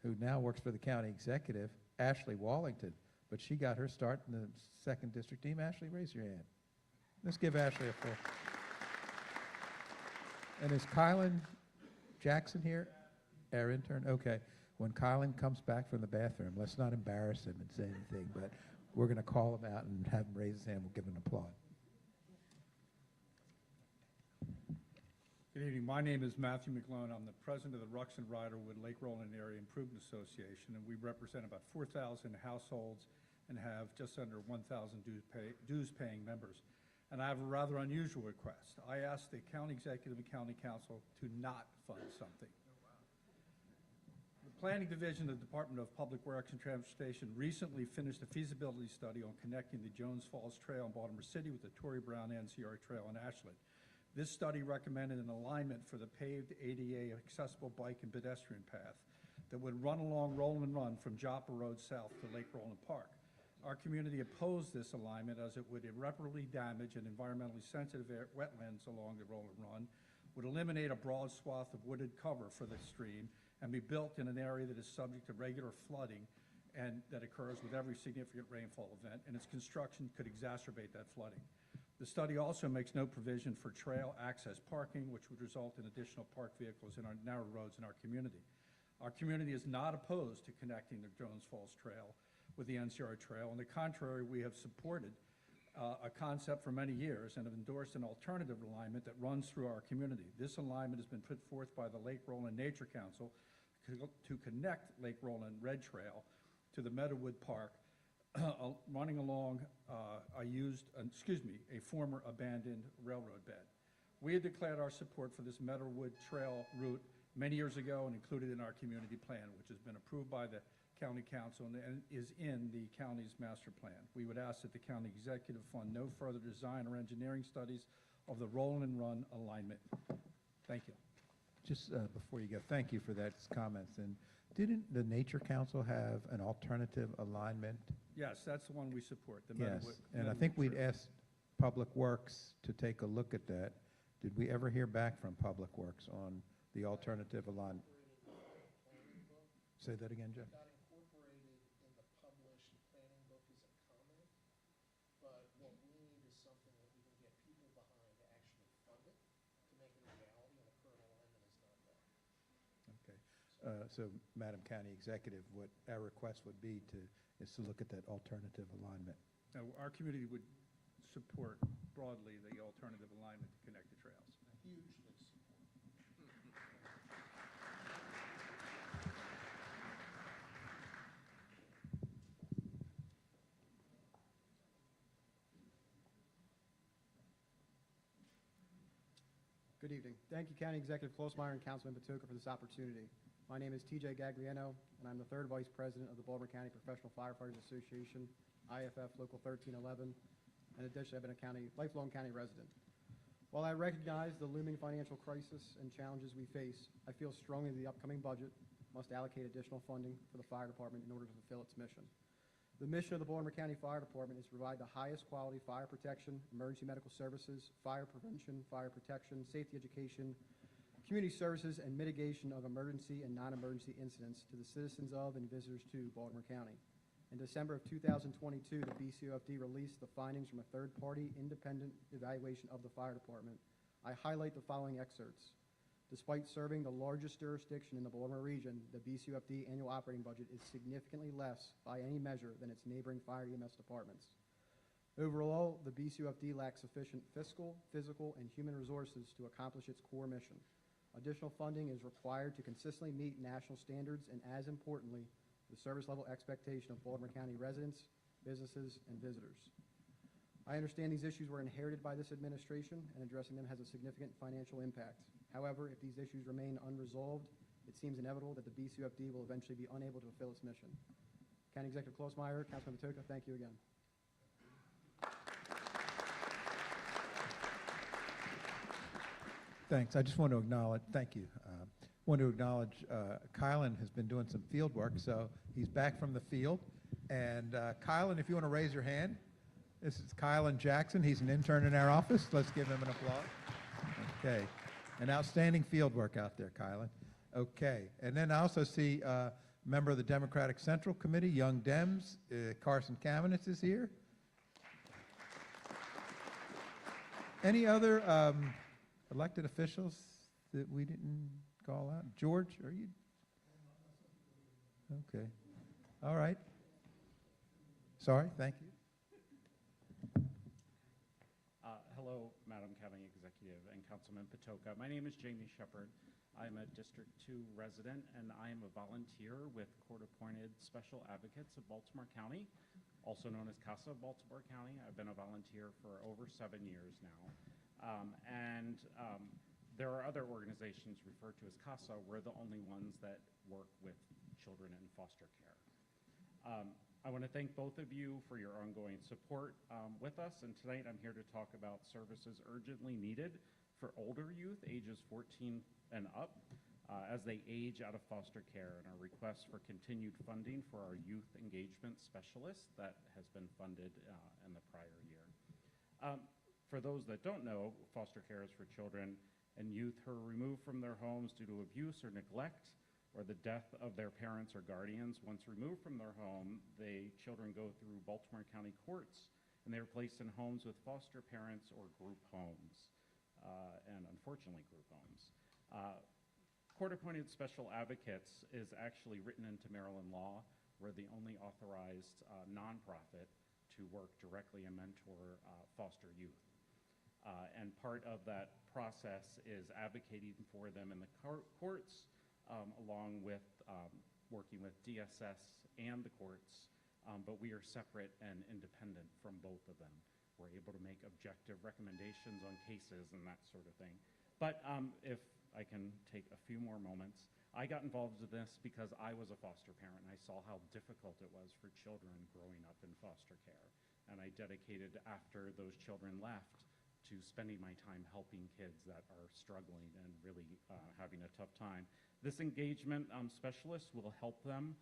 who now works for the county executive, Ashley Wallington, but she got her start in the 2nd District team. Ashley, raise your hand. Let's give Ashley a full. And is Kylan Jackson here? Our intern? Okay. When Kylan comes back from the bathroom, let's not embarrass him and say anything, but we're going to call him out and have him raise his hand. We'll give him an applaud. Good evening. My name is Matthew McClone. I'm the president of the Rucks and Riderwood Lake Roland Area Improvement Association, and we represent about 4,000 households and have just under 1,000 dues-paying members. And I have a rather unusual request. I asked the county executive and county council to not fund something. The Planning Division of the Department of Public Works and Transportation recently finished a feasibility study on connecting the Jones Falls Trail in Baltimore City with the Torrey Brown NCR Trail in Ashland. This study recommended an alignment for the paved ADA accessible bike and pedestrian path that would run along Roland Run from Joppa Road south to Lake Roland Park. Our community opposed this alignment as it would irreparably damage an environmentally sensitive wetlands along the Roland Run, would eliminate a broad swath of wooded cover for the stream, and be built in an area that is subject to regular flooding and that occurs with every significant rainfall event, and its construction could exacerbate that flooding. The study also makes no provision for trail access parking, which would result in additional parked vehicles in our narrow roads in our community. Our community is not opposed to connecting the Jones Falls Trail with the NCR Trail. On the contrary, we have supported a concept for many years and have endorsed an alternative alignment that runs through our community. This alignment has been put forth by the Lake Roland Nature Council to connect Lake Roland Red Trail to the Meadowwood Park, running along a former abandoned railroad bed. We had declared our support for this Meadowwood Trail route many years ago and included in our community plan, which has been approved by the County Council and is in the county's master plan. We would ask that the county executive fund no further design or engineering studies of the Roland Run alignment. Thank you. Just before you go, thank you for those comments. And didn't the Nature Council have an alternative alignment? Yes, that's the one we support. The Yes, Meadowwood, and I Meadowwood think we'd Trail. asked Public Works to take a look at that. Did we ever hear back from Public Works on the alternative alignment? Say that again, Jeff. Got incorporated in the published planning book as a comment, but what we need is something that we can get people behind to actually fund it, to make it a reality, and the current alignment is not that. Okay. So, Madam County Executive, what our request would be is to look at that alternative alignment. Now, our community would support broadly the alternative alignment to connect the trails. Hugely support. Good evening. Thank you, County Executive Klausmeier and Councilman Patoka, for this opportunity. My name is TJ Gagliano, and I'm the third Vice President of the Baltimore County Professional Firefighters Association, IFF Local 1311. In addition, I've been a lifelong county resident. While I recognize the looming financial crisis and challenges we face, I feel strongly the upcoming budget must allocate additional funding for the fire department in order to fulfill its mission. The mission of the Baltimore County Fire Department is to provide the highest quality fire protection, emergency medical services, fire prevention, fire protection, safety education, community services, and mitigation of emergency and non-emergency incidents to the citizens of and visitors to Baltimore County. In December of 2022, the BCOFD released the findings from a third-party independent evaluation of the fire department. I highlight the following excerpts. Despite serving the largest jurisdiction in the Baltimore region, the BCOFD annual operating budget is significantly less by any measure than its neighboring fire EMS departments. Overall, the BCOFD lacks sufficient fiscal, physical, and human resources to accomplish its core mission. Additional funding is required to consistently meet national standards and, as importantly, the service level expectation of Baltimore County residents, businesses, and visitors. I understand these issues were inherited by this administration, and addressing them has a significant financial impact. However, if these issues remain unresolved, it seems inevitable that the BCOFD will eventually be unable to fulfill its mission. County Executive Klausmeier, Councilman Patoka, thank you again. Thanks. I just want to acknowledge, thank you. Want to acknowledge Kylan has been doing some field work, so he's back from the field. And Kylan, if you want to raise your hand. This is Kylan Jackson. He's an intern in our office. Let's give him an applause. Okay. An outstanding field work out there, Kylan. Okay. And then I also see a member of the Democratic Central Committee, Young Dems, Carson Kamenetz is here. Any other elected officials that we didn't call out? George, are you? Okay. All right. Sorry, thank you. Hello, Madam County Executive and Councilman Patoka. My name is Jamie Shepard. I'm a District 2 resident, and I am a volunteer with Court-Appointed Special Advocates of Baltimore County, also known as CASA of Baltimore County. I've been a volunteer for over 7 years now. There are other organizations referred to as CASA. We're the only ones that work with children in foster care. I want to thank both of you for your ongoing support with us, and tonight I'm here to talk about services urgently needed for older youth, ages 14 and up, as they age out of foster care, and our request for continued funding for our youth engagement specialist that has been funded in the prior year. For those that don't know, foster care is for children and youth who are removed from their homes due to abuse or neglect, or the death of their parents or guardians. Once removed from their home, the children go through Baltimore County courts, and they are placed in homes with foster parents or group homes, and unfortunately group homes. Court-Appointed Special Advocates is actually written into Maryland law. We're the only authorized nonprofit to work directly and mentor foster youth. And part of that process is advocating for them in the courts, along with working with DSS and the courts, but we are separate and independent from both of them. We're able to make objective recommendations on cases and that sort of thing. But if I can take a few more moments, I got involved with this because I was a foster parent, and I saw how difficult it was for children growing up in foster care. And I dedicated, after those children left, to spending my time helping kids that are struggling and really having a tough time. This engagement specialist will help them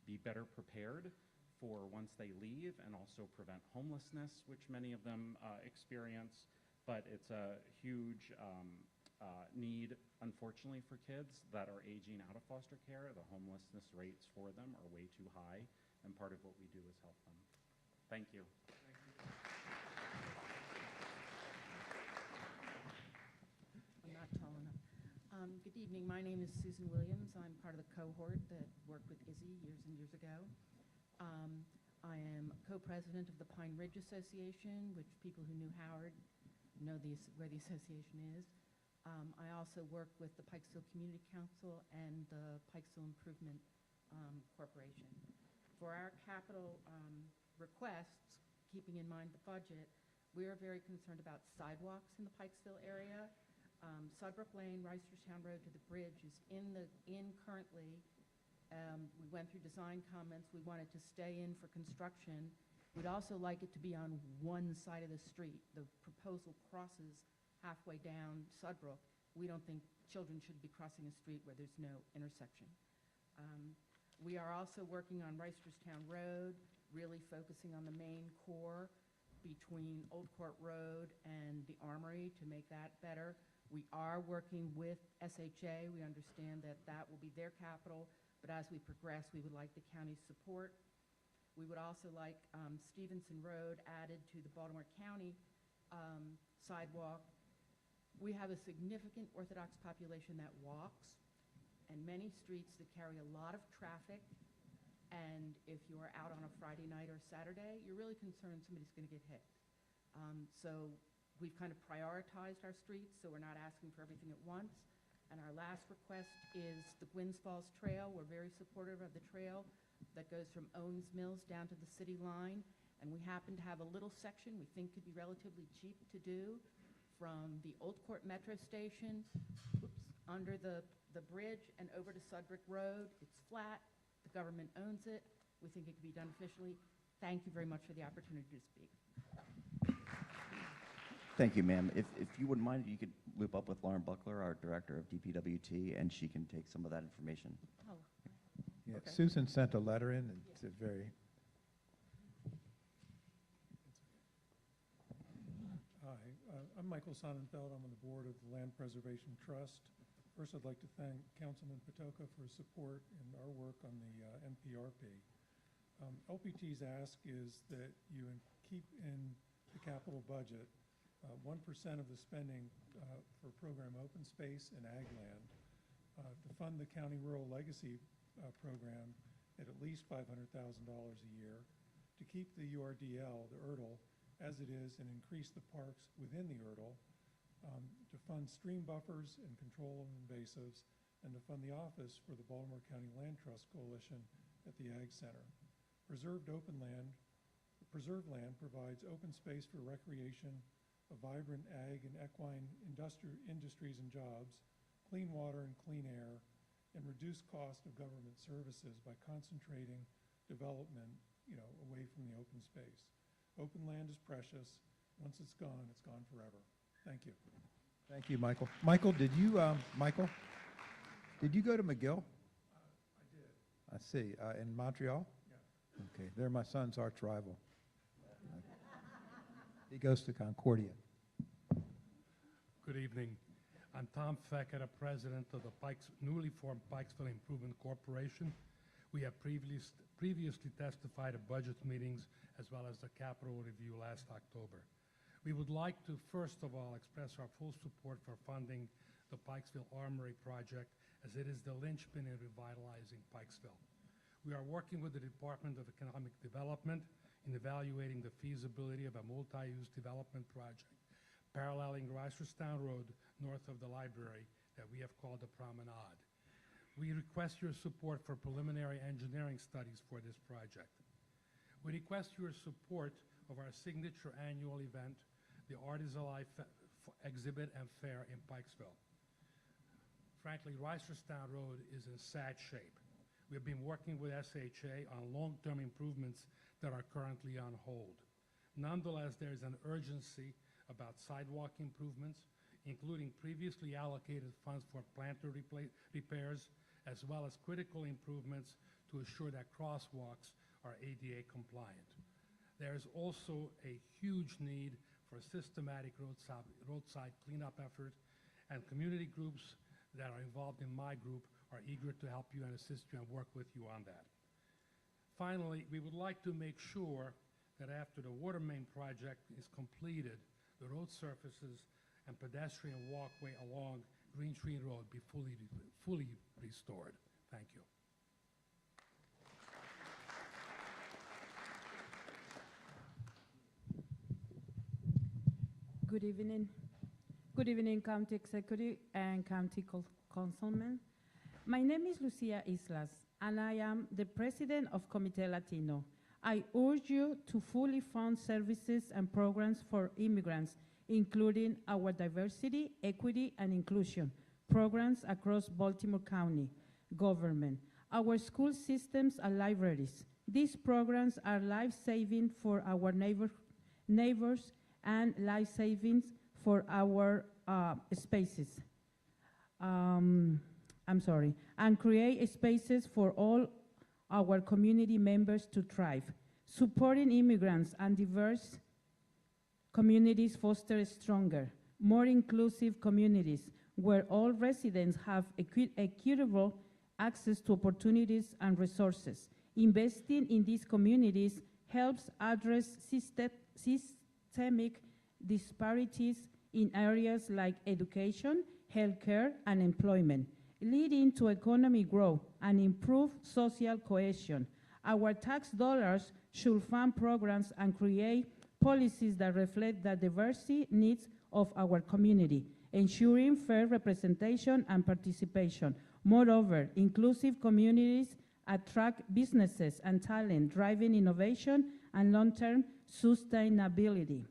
be better prepared for once they leave, and also prevent homelessness, which many of them experience. But it's a huge need, unfortunately, for kids that are aging out of foster care. The homelessness rates for them are way too high, and part of what we do is help them. Thank you. Good evening. My name is Susan Williams. I'm part of the cohort that worked with Izzy years and years ago. I am co-president of the Pine Ridge Association, which people who knew Howard know where the association is. I also work with the Pikesville Community Council and the Pikesville Improvement Corporation. For our capital requests, keeping in mind the budget, we are very concerned about sidewalks in the Pikesville area. Sudbrook Lane, Reisterstown Road to the bridge is in currently. We went through design comments. We want it to stay in for construction. We'd also like it to be on one side of the street. The proposal crosses halfway down Sudbrook. We don't think children should be crossing a street where there's no intersection. We are also working on Reisterstown Road, really focusing on the main core between Old Court Road and the Armory to make that better. We are working with SHA. We understand that that will be their capital, but as we progress, we would like the county's support. We would also like Stevenson Road added to the Baltimore County sidewalk. We have a significant Orthodox population that walks, and many streets that carry a lot of traffic. And if you are out on a Friday night or Saturday, you're really concerned somebody's going to get hit. So we've kind of prioritized our streets, so we're not asking for everything at once. And our last request is the Gwynns Falls Trail. We're very supportive of the trail that goes from Owens Mills down to the city line. And we happen to have a little section we think could be relatively cheap to do from the Old Court Metro Station, under the bridge and over to Sudbrook Road. It's flat. The government owns it. We think it could be done efficiently. Thank you very much for the opportunity to speak. Thank you, ma'am. If you wouldn't mind, you could loop up with Lauren Buckler, our director of DPWT, and she can take some of that information. Oh. Yeah, Okay. Susan sent a letter in. It's a very. Hi, I'm Michael Sonnenfeld. I'm on the board of the Land Preservation Trust. First, I'd like to thank Councilman Patoka for his support in our work on the NPRP. LPT's ask is that you keep in the capital budget 1% of the spending for program open space and ag land to fund the County Rural Legacy program at least $500,000 a year, to keep the URDL, the URDL, as it is and increase the parks within the URDL, to fund stream buffers and control of invasives, and to fund the office for the Baltimore County Land Trust Coalition at the Ag Center. Preserved land provides open space for recreation, a vibrant ag and equine industries and jobs, clean water and clean air, and reduced cost of government services by concentrating development, away from the open space. Open land is precious. Once it's gone forever. Thank you. Thank you, Michael. Michael, did you go to McGill? I did. I see. In Montreal? Yeah. Okay, they're my son's arch rival. He goes to Concordia. Good evening. I'm Tom Feckett, president of the newly formed Pikesville Improvement Corporation. We have previously testified at budget meetings as well as the capital review last October. We would like to, first of all, express our full support for funding the Pikesville Armory project, as it is the linchpin in revitalizing Pikesville. We are working with the Department of Economic Development in evaluating the feasibility of a multi-use development project paralleling Reisterstown Road north of the library that we have called the Promenade. We request your support for preliminary engineering studies for this project. We request your support of our signature annual event, the Art is Alive exhibit and fair in Pikesville. Frankly, Reisterstown Road is in sad shape. We've been working with SHA on long-term improvements that are currently on hold. Nonetheless, there is an urgency about sidewalk improvements, including previously allocated funds for planter repairs, as well as critical improvements to ensure that crosswalks are ADA compliant. There is also a huge need for a systematic roadside cleanup effort, and community groups that are involved in my group are eager to help you and assist you and work with you on that. Finally, we would like to make sure that after the water main project is completed, the road surfaces and pedestrian walkway along Green Tree Road be fully restored. Thank you. Good evening. Good evening, County Executive and County Councilman. My name is Lucia Islas, and I am the president of Comité Latino. I urge you to fully fund services and programs for immigrants including our diversity, equity, and inclusion programs across Baltimore County government, our school systems and libraries. These programs are life-saving for our neighbors and life-saving for our spaces. And create spaces for all our community members to thrive. Supporting immigrants and diverse communities fosters stronger, more inclusive communities where all residents have equitable access to opportunities and resources. Investing in these communities helps address systemic disparities in areas like education, healthcare, and employment, leading to economic growth and improved social cohesion. Our tax dollars should fund programs and create policies that reflect the diversity needs of our community, ensuring fair representation and participation. Moreover, inclusive communities attract businesses and talent, driving innovation and long-term sustainability.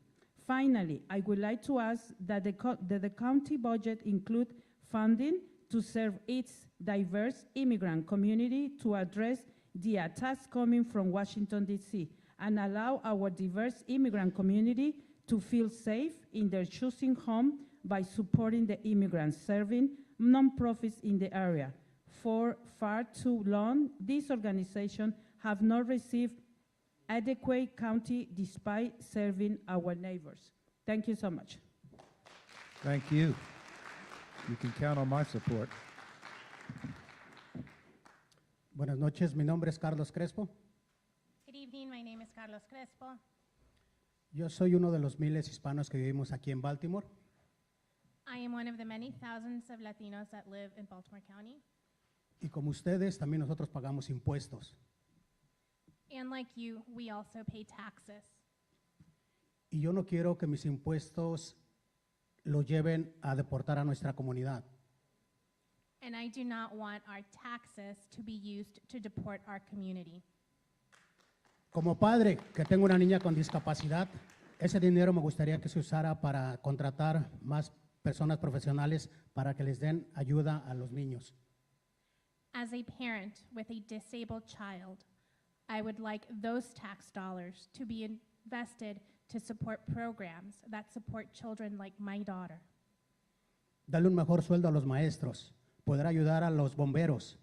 Finally, I would like to ask that the county budget include funding to serve its diverse immigrant community to address the attacks coming from Washington, D.C., and allow our diverse immigrant community to feel safe in their choosing home by supporting the immigrants, serving nonprofits in the area. For far too long, these organizations have not received adequate county despite serving our neighbors. Thank you so much. Thank you. You can count on my support. Buenas noches, mi nombre es Carlos Crespo. Good evening, my name is Carlos Crespo. Yo soy uno de los miles hispanos que vivimos aquí en Baltimore. I am one of the many thousands of Latinos that live in Baltimore County. Y como ustedes, también nosotros pagamos impuestos. And like you, we also pay taxes. Y yo no quiero que mis impuestos lo lleven a deportar a nuestra comunidad. And I do not want our taxes to be used to deport our community. Como padre que tengo una niña con discapacidad, ese dinero me gustaría que se usara para contratar más personas profesionales para que les den ayuda a los niños. As a parent with a disabled child, I would like those tax dollars to be invested to support programs that support children like my daughter. Darle un mejor sueldo a los maestros, poder ayudar a los bomberos.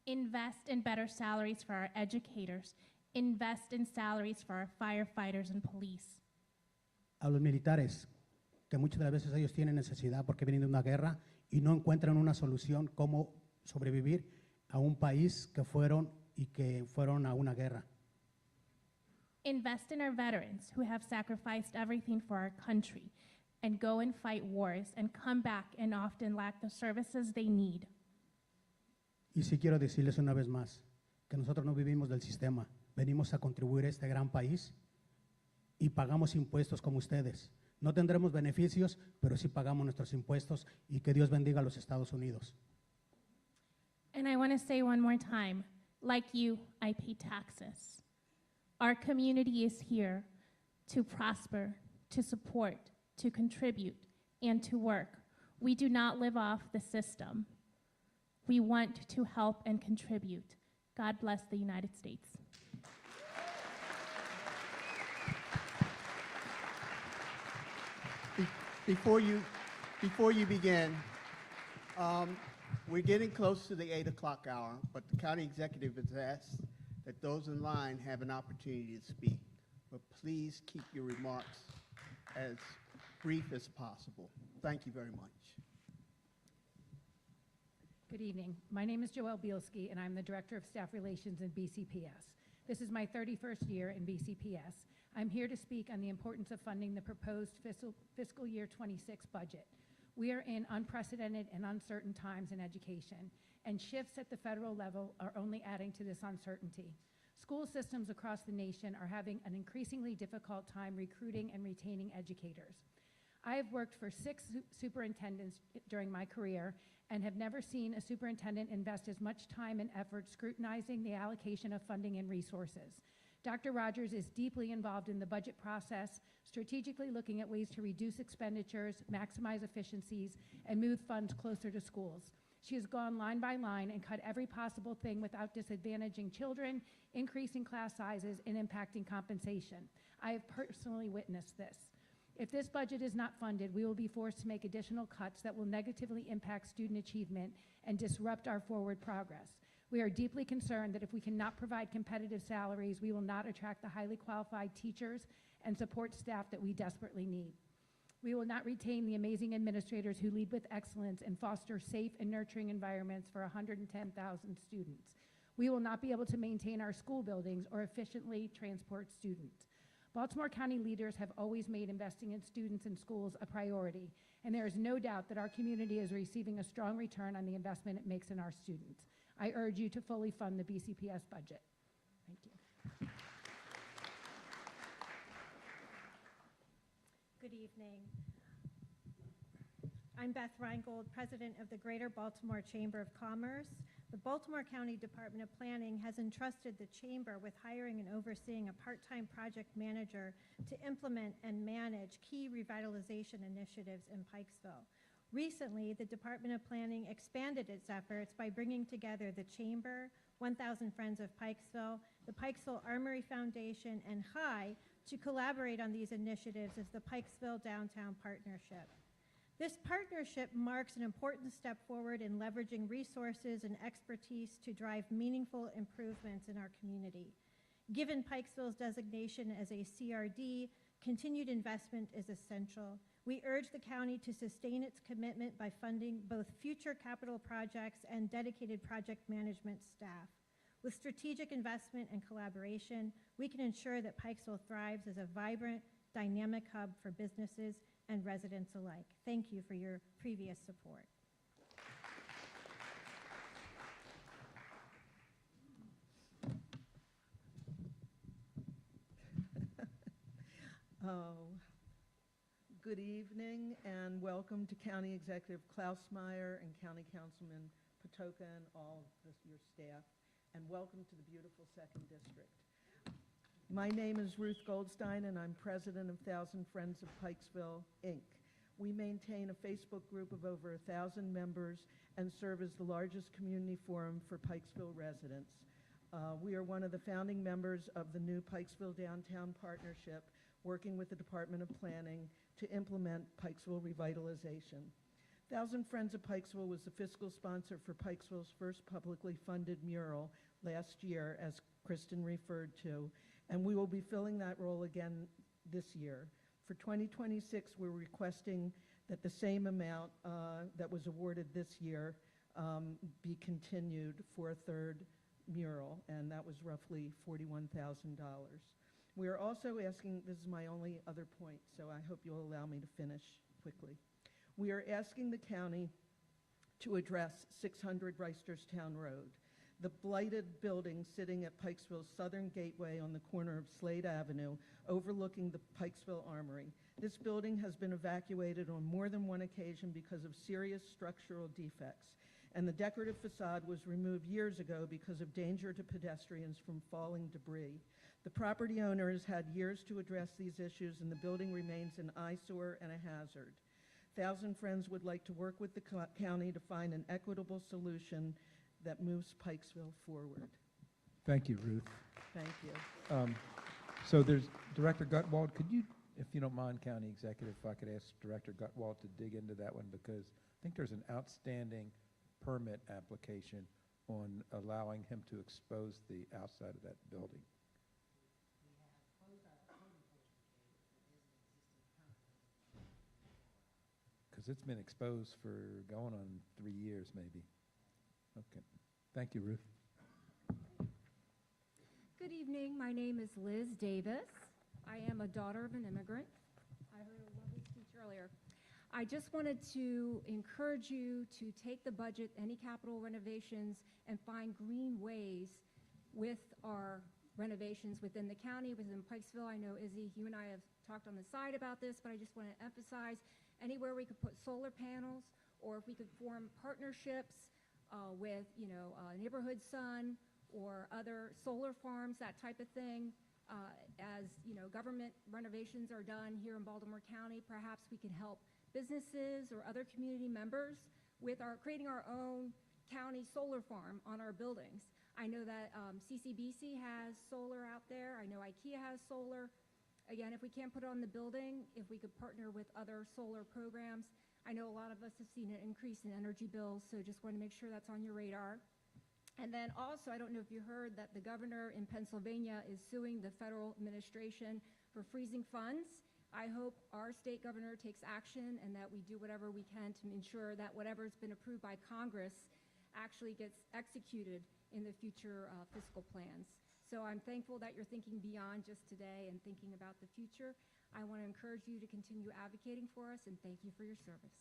Invest in better salaries for our educators. Invest in salaries for our firefighters and police. A los militares, que muchas de las veces ellos tienen necesidad porque vienen de una guerra y no encuentran una solución cómo sobrevivir a un país que fueron a una guerra. Invest in our veterans who have sacrificed everything for our country and go and fight wars and come back and often lack the services they need. Y sí quiero decirles una vez más que nosotros no vivimos del sistema, venimos a contribuir a este gran país y pagamos impuestos como ustedes. No tendremos beneficios, pero sí pagamos nuestros impuestos y que Dios bendiga a los Estados Unidos. And I want to say one more time, like you, I pay taxes. Our community is here to prosper, to support, to contribute, and to work. We do not live off the system. We want to help and contribute. God bless the United States. Before you begin, we're getting close to the 8 o'clock hour, but the county executive has asked that those in line have an opportunity to speak. But please keep your remarks as brief as possible. Thank you very much. Good evening. My name is Joelle Bielski, and I'm the Director of Staff Relations in BCPS. This is my 31st year in BCPS. I'm here to speak on the importance of funding the proposed fiscal year 26 budget. We are in unprecedented and uncertain times in education, and shifts at the federal level are only adding to this uncertainty. School systems across the nation are having an increasingly difficult time recruiting and retaining educators. I have worked for 6 superintendents during my career and have never seen a superintendent invest as much time and effort scrutinizing the allocation of funding and resources. Dr. Rogers is deeply involved in the budget process, strategically looking at ways to reduce expenditures, maximize efficiencies, and move funds closer to schools. She has gone line by line and cut every possible thing without disadvantaging children, increasing class sizes, and impacting compensation. I have personally witnessed this. If this budget is not funded, we will be forced to make additional cuts that will negatively impact student achievement and disrupt our forward progress. We are deeply concerned that if we cannot provide competitive salaries, we will not attract the highly qualified teachers and support staff that we desperately need. We will not retain the amazing administrators who lead with excellence and foster safe and nurturing environments for 110,000 students. We will not be able to maintain our school buildings or efficiently transport students. Baltimore County leaders have always made investing in students and schools a priority, and there is no doubt that our community is receiving a strong return on the investment it makes in our students. I urge you to fully fund the BCPS budget. Thank you. Good evening. I'm Beth Reingold, President of the Greater Baltimore Chamber of Commerce. The Baltimore County Department of Planning has entrusted the Chamber with hiring and overseeing a part-time project manager to implement and manage key revitalization initiatives in Pikesville. Recently, the Department of Planning expanded its efforts by bringing together the Chamber, 1,000 Friends of Pikesville, the Pikesville Armory Foundation, and HI to collaborate on these initiatives as the Pikesville Downtown Partnership. This partnership marks an important step forward in leveraging resources and expertise to drive meaningful improvements in our community. Given Pikesville's designation as a CRD, continued investment is essential. We urge the county to sustain its commitment by funding both future capital projects and dedicated project management staff. With strategic investment and collaboration, we can ensure that Pikesville thrives as a vibrant, dynamic hub for businesses and residents alike. Thank you for your previous support. Good evening and welcome to County Executive Klausmeier and County Councilman Patoka and all of your staff, and welcome to the beautiful 2nd District. My name is Ruth Goldstein and I'm president of 1,000 Friends of Pikesville, Inc. We maintain a Facebook group of over 1,000 members and serve as the largest community forum for Pikesville residents. We are one of the founding members of the new Pikesville Downtown Partnership, working with the Department of Planning to implement Pikesville revitalization. 1,000 Friends of Pikesville was the fiscal sponsor for Pikesville's first publicly funded mural last year, as Kristen referred to, and we will be filling that role again this year. For 2026, we're requesting that the same amount that was awarded this year be continued for a 3rd mural, and that was roughly $41,000. We are also asking, this is my only other point, so I hope you'll allow me to finish quickly. We are asking the county to address 600 Reisterstown Road, the blighted building sitting at Pikesville's southern gateway on the corner of Slade Avenue, overlooking the Pikesville Armory. This building has been evacuated on more than one occasion because of serious structural defects, and the decorative facade was removed years ago because of danger to pedestrians from falling debris. The property owner has had years to address these issues, and the building remains an eyesore and a hazard. 1,000 Friends would like to work with the county to find an equitable solution that moves Pikesville forward. Thank you, Ruth. Thank you. So there's Director Gutwald. Could you, if you don't mind, County Executive, if I could ask Director Gutwald to dig into that one, because I think there's an outstanding permit application on allowing him to expose the outside of that building. Because it's been exposed for going on 3 years, maybe. Okay. Thank you, Ruth. Good evening. My name is Liz Davis. I am a daughter of an immigrant. I heard a lovely speech earlier. I just wanted to encourage you to take the budget, any capital renovations, and find green ways with our renovations within the county, within Pikesville. I know, Izzy, you and I have talked on the side about this, but I just want to emphasize anywhere we could put solar panels, or if we could form partnerships with, Neighborhood Sun or other solar farms, that type of thing. As you know, government renovations are done here in Baltimore County, perhaps we can help businesses or other community members with creating our own county solar farm on our buildings. I know that CCBC has solar out there. I know IKEA has solar. Again, if we can't put it on the building, if we could partner with other solar programs. I know a lot of us have seen an increase in energy bills, so just want to make sure that's on your radar. And then also, I don't know if you heard that the governor in Pennsylvania is suing the federal administration for freezing funds. I hope our state governor takes action and that we do whatever we can to ensure that whatever's been approved by Congress actually gets executed in the future fiscal plans. So I'm thankful that you're thinking beyond just today and thinking about the future. I want to encourage you to continue advocating for us, and thank you for your service.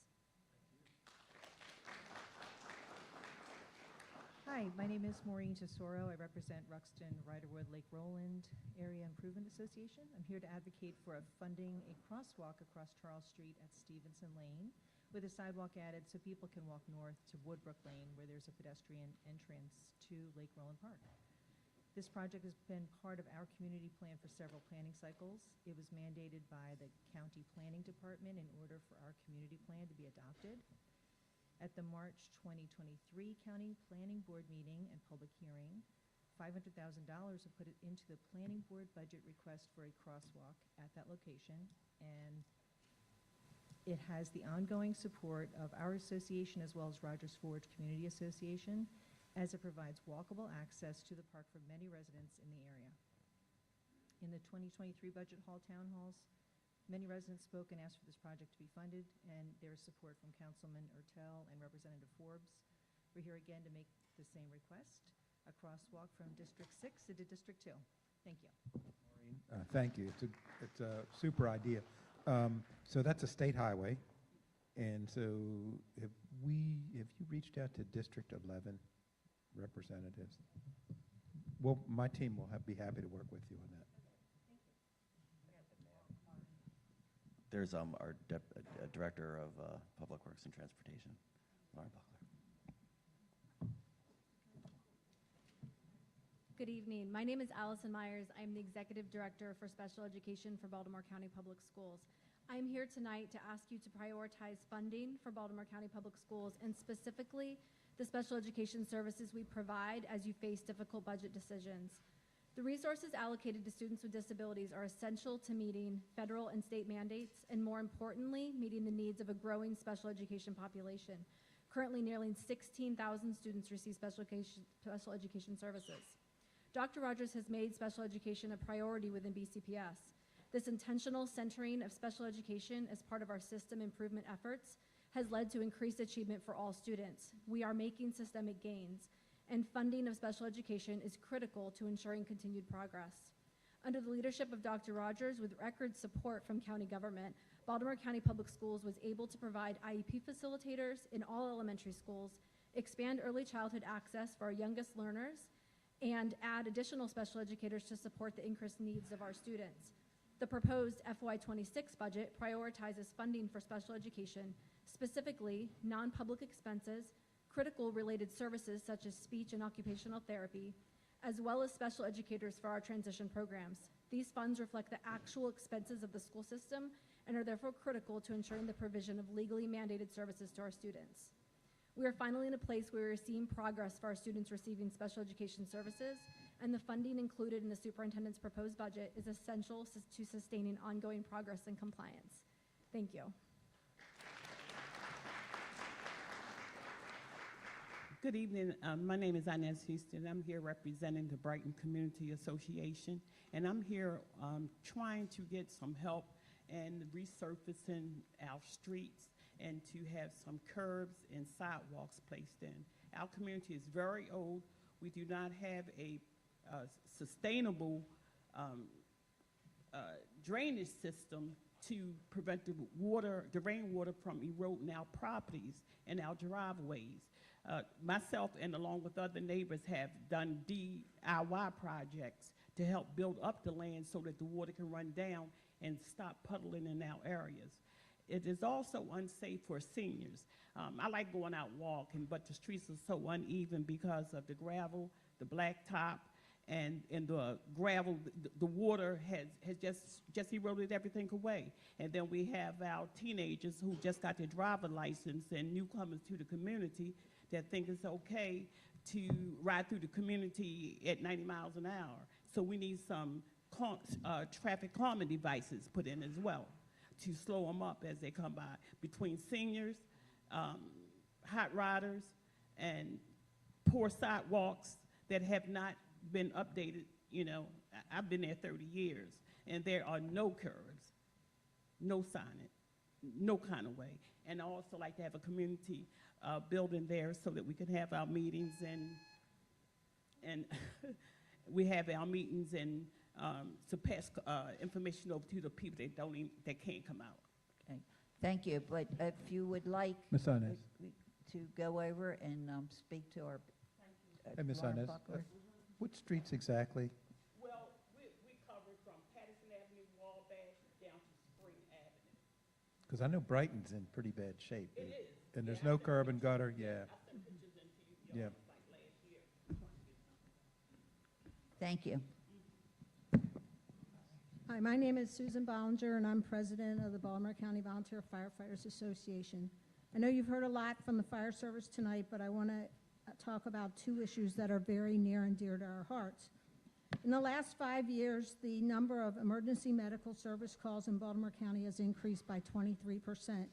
Hi, my name is Maureen Tesoro. I represent Ruxton, Riderwood, Lake Roland Area Improvement Association. I'm here to advocate for funding a crosswalk across Charles Street at Stevenson Lane with a sidewalk added so people can walk north to Woodbrook Lane where there's a pedestrian entrance to Lake Roland Park. This project has been part of our community plan for several planning cycles. It was mandated by the County Planning Department in order for our community plan to be adopted. At the March 2023 County Planning Board meeting and public hearing, $500,000 were put into the Planning Board budget request for a crosswalk at that location, and it has the ongoing support of our association as well as Rogers Forge Community Association, as it provides walkable access to the park for many residents in the area. In the 2023 budget hall town halls, many residents spoke and asked for this project to be funded, and there is support from Councilman Ertel and Representative Forbes. We're here again to make the same request, a crosswalk from District 6 into District 2. Thank you. Thank you. It's a super idea. So that's a state highway, and so have you reached out to District 11 representatives? Well, my team will be happy to work with you on that. There's our Director of Public Works and Transportation, Lauren Buckler. Good evening. My name is Allison Myers. I'm the Executive Director for Special Education for Baltimore County Public Schools. I'm here tonight to ask you to prioritize funding for Baltimore County Public Schools, and specifically the special education services we provide as you face difficult budget decisions. The resources allocated to students with disabilities are essential to meeting federal and state mandates, and more importantly, meeting the needs of a growing special education population. Currently, nearly 16,000 students receive special education services. Dr. Rogers has made special education a priority within BCPS. This intentional centering of special education as part of our system improvement efforts has led to increased achievement for all students. We are making systemic gains, and funding of special education is critical to ensuring continued progress. Under the leadership of Dr. Rogers, with record support from county government, Baltimore County Public Schools was able to provide IEP facilitators in all elementary schools, expand early childhood access for our youngest learners, and add additional special educators to support the increased needs of our students. The proposed FY26 budget prioritizes funding for special education, specifically non-public expenses, critical related services such as speech and occupational therapy, as well as special educators for our transition programs. These funds reflect the actual expenses of the school system and are therefore critical to ensuring the provision of legally mandated services to our students. We are finally in a place where we are seeing progress for our students receiving special education services, and the funding included in the superintendent's proposed budget is essential to sustaining ongoing progress and compliance. Thank you. Good evening. My name is Inez Houston. I'm here representing the Brighton Community Association, and I'm here trying to get some help in resurfacing our streets and to have some curbs and sidewalks placed in. Our community is very old. We do not have a sustainable drainage system to prevent the rainwater from eroding our properties and our driveways. Myself and along with other neighbors have done DIY projects to help build up the land so that the water can run down and stop puddling in our areas. It is also unsafe for seniors. I like going out walking, but the streets are so uneven because of the gravel, the blacktop, and the gravel, the water has just eroded everything away. And then we have our teenagers who just got their driver license and newcomers to the community that think it's okay to ride through the community at 90 miles an hour. So we need some traffic calming devices put in as well to slow them up as they come by. Between seniors, hot riders, and poor sidewalks that have not been updated, you know, I've been there 30 years, and there are no curbs, no signage, no kind of way. And I also like to have a community building there so that we can have our meetings and we have our meetings and to pass information over to the people that can't come out. Okay, thank you. But if you would like Ms. Inez. to go over and speak to our Hey, Ms. Lauren Inez, Buckler. which streets exactly? Well, we cover from Patterson Avenue, Wabash, down to Spring Avenue. Because I know Brighton's in pretty bad shape. It is. And there's Yeah, no I sent curb and pictures- gutter, yeah. I sent pictures into you, Yeah. like last year. Thank you. Hi, my name is Susan Bollinger, and I'm president of the Baltimore County Volunteer Firefighters Association. I know you've heard a lot from the fire service tonight, but I want to talk about two issues that are very near and dear to our hearts. In the last 5 years, the number of emergency medical service calls in Baltimore County has increased by 23%,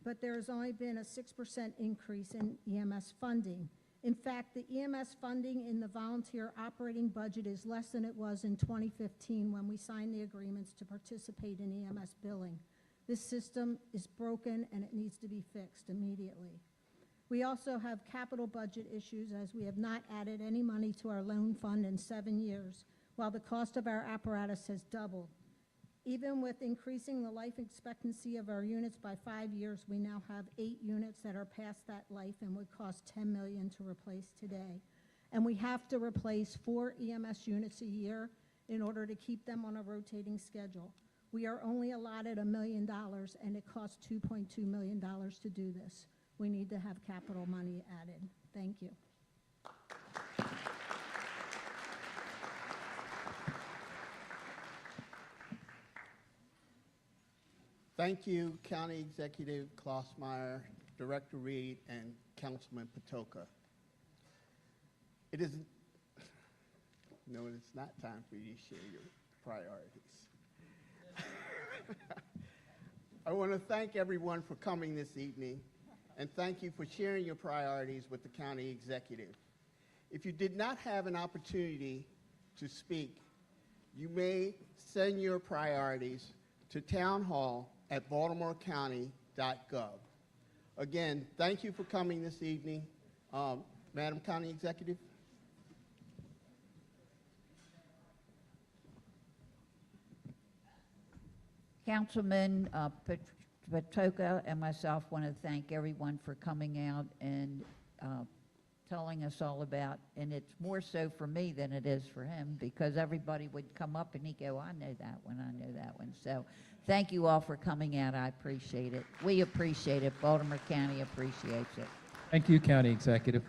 but there has only been a 6% increase in EMS funding. In fact, the EMS funding in the volunteer operating budget is less than it was in 2015 when we signed the agreements to participate in EMS billing. This system is broken and it needs to be fixed immediately. We also have capital budget issues as we have not added any money to our loan fund in 7 years, while the cost of our apparatus has doubled. Even with increasing the life expectancy of our units by 5 years, we now have 8 units that are past that life and would cost $10 million to replace today. And we have to replace 4 EMS units a year in order to keep them on a rotating schedule. We are only allotted $1 million, and it costs $2.2 million to do this. We need to have capital money added. Thank you. Thank you, County Executive Klausmeier, Director Reed, and Councilman Patoka. It is, no, it's not time for you to share your priorities. I want to thank everyone for coming this evening, and thank you for sharing your priorities with the County Executive. If you did not have an opportunity to speak, you may send your priorities to townhall@baltimorecounty.gov. Again, thank you for coming this evening. Madam County Executive. Councilman Patoka and myself want to thank everyone for coming out and telling us all about, and it's more so for me than it is for him, because everybody would come up and he'd go, I know that one, I know that one. So thank you all for coming out. I appreciate it. We appreciate it. Baltimore County appreciates it. Thank you, County Executive.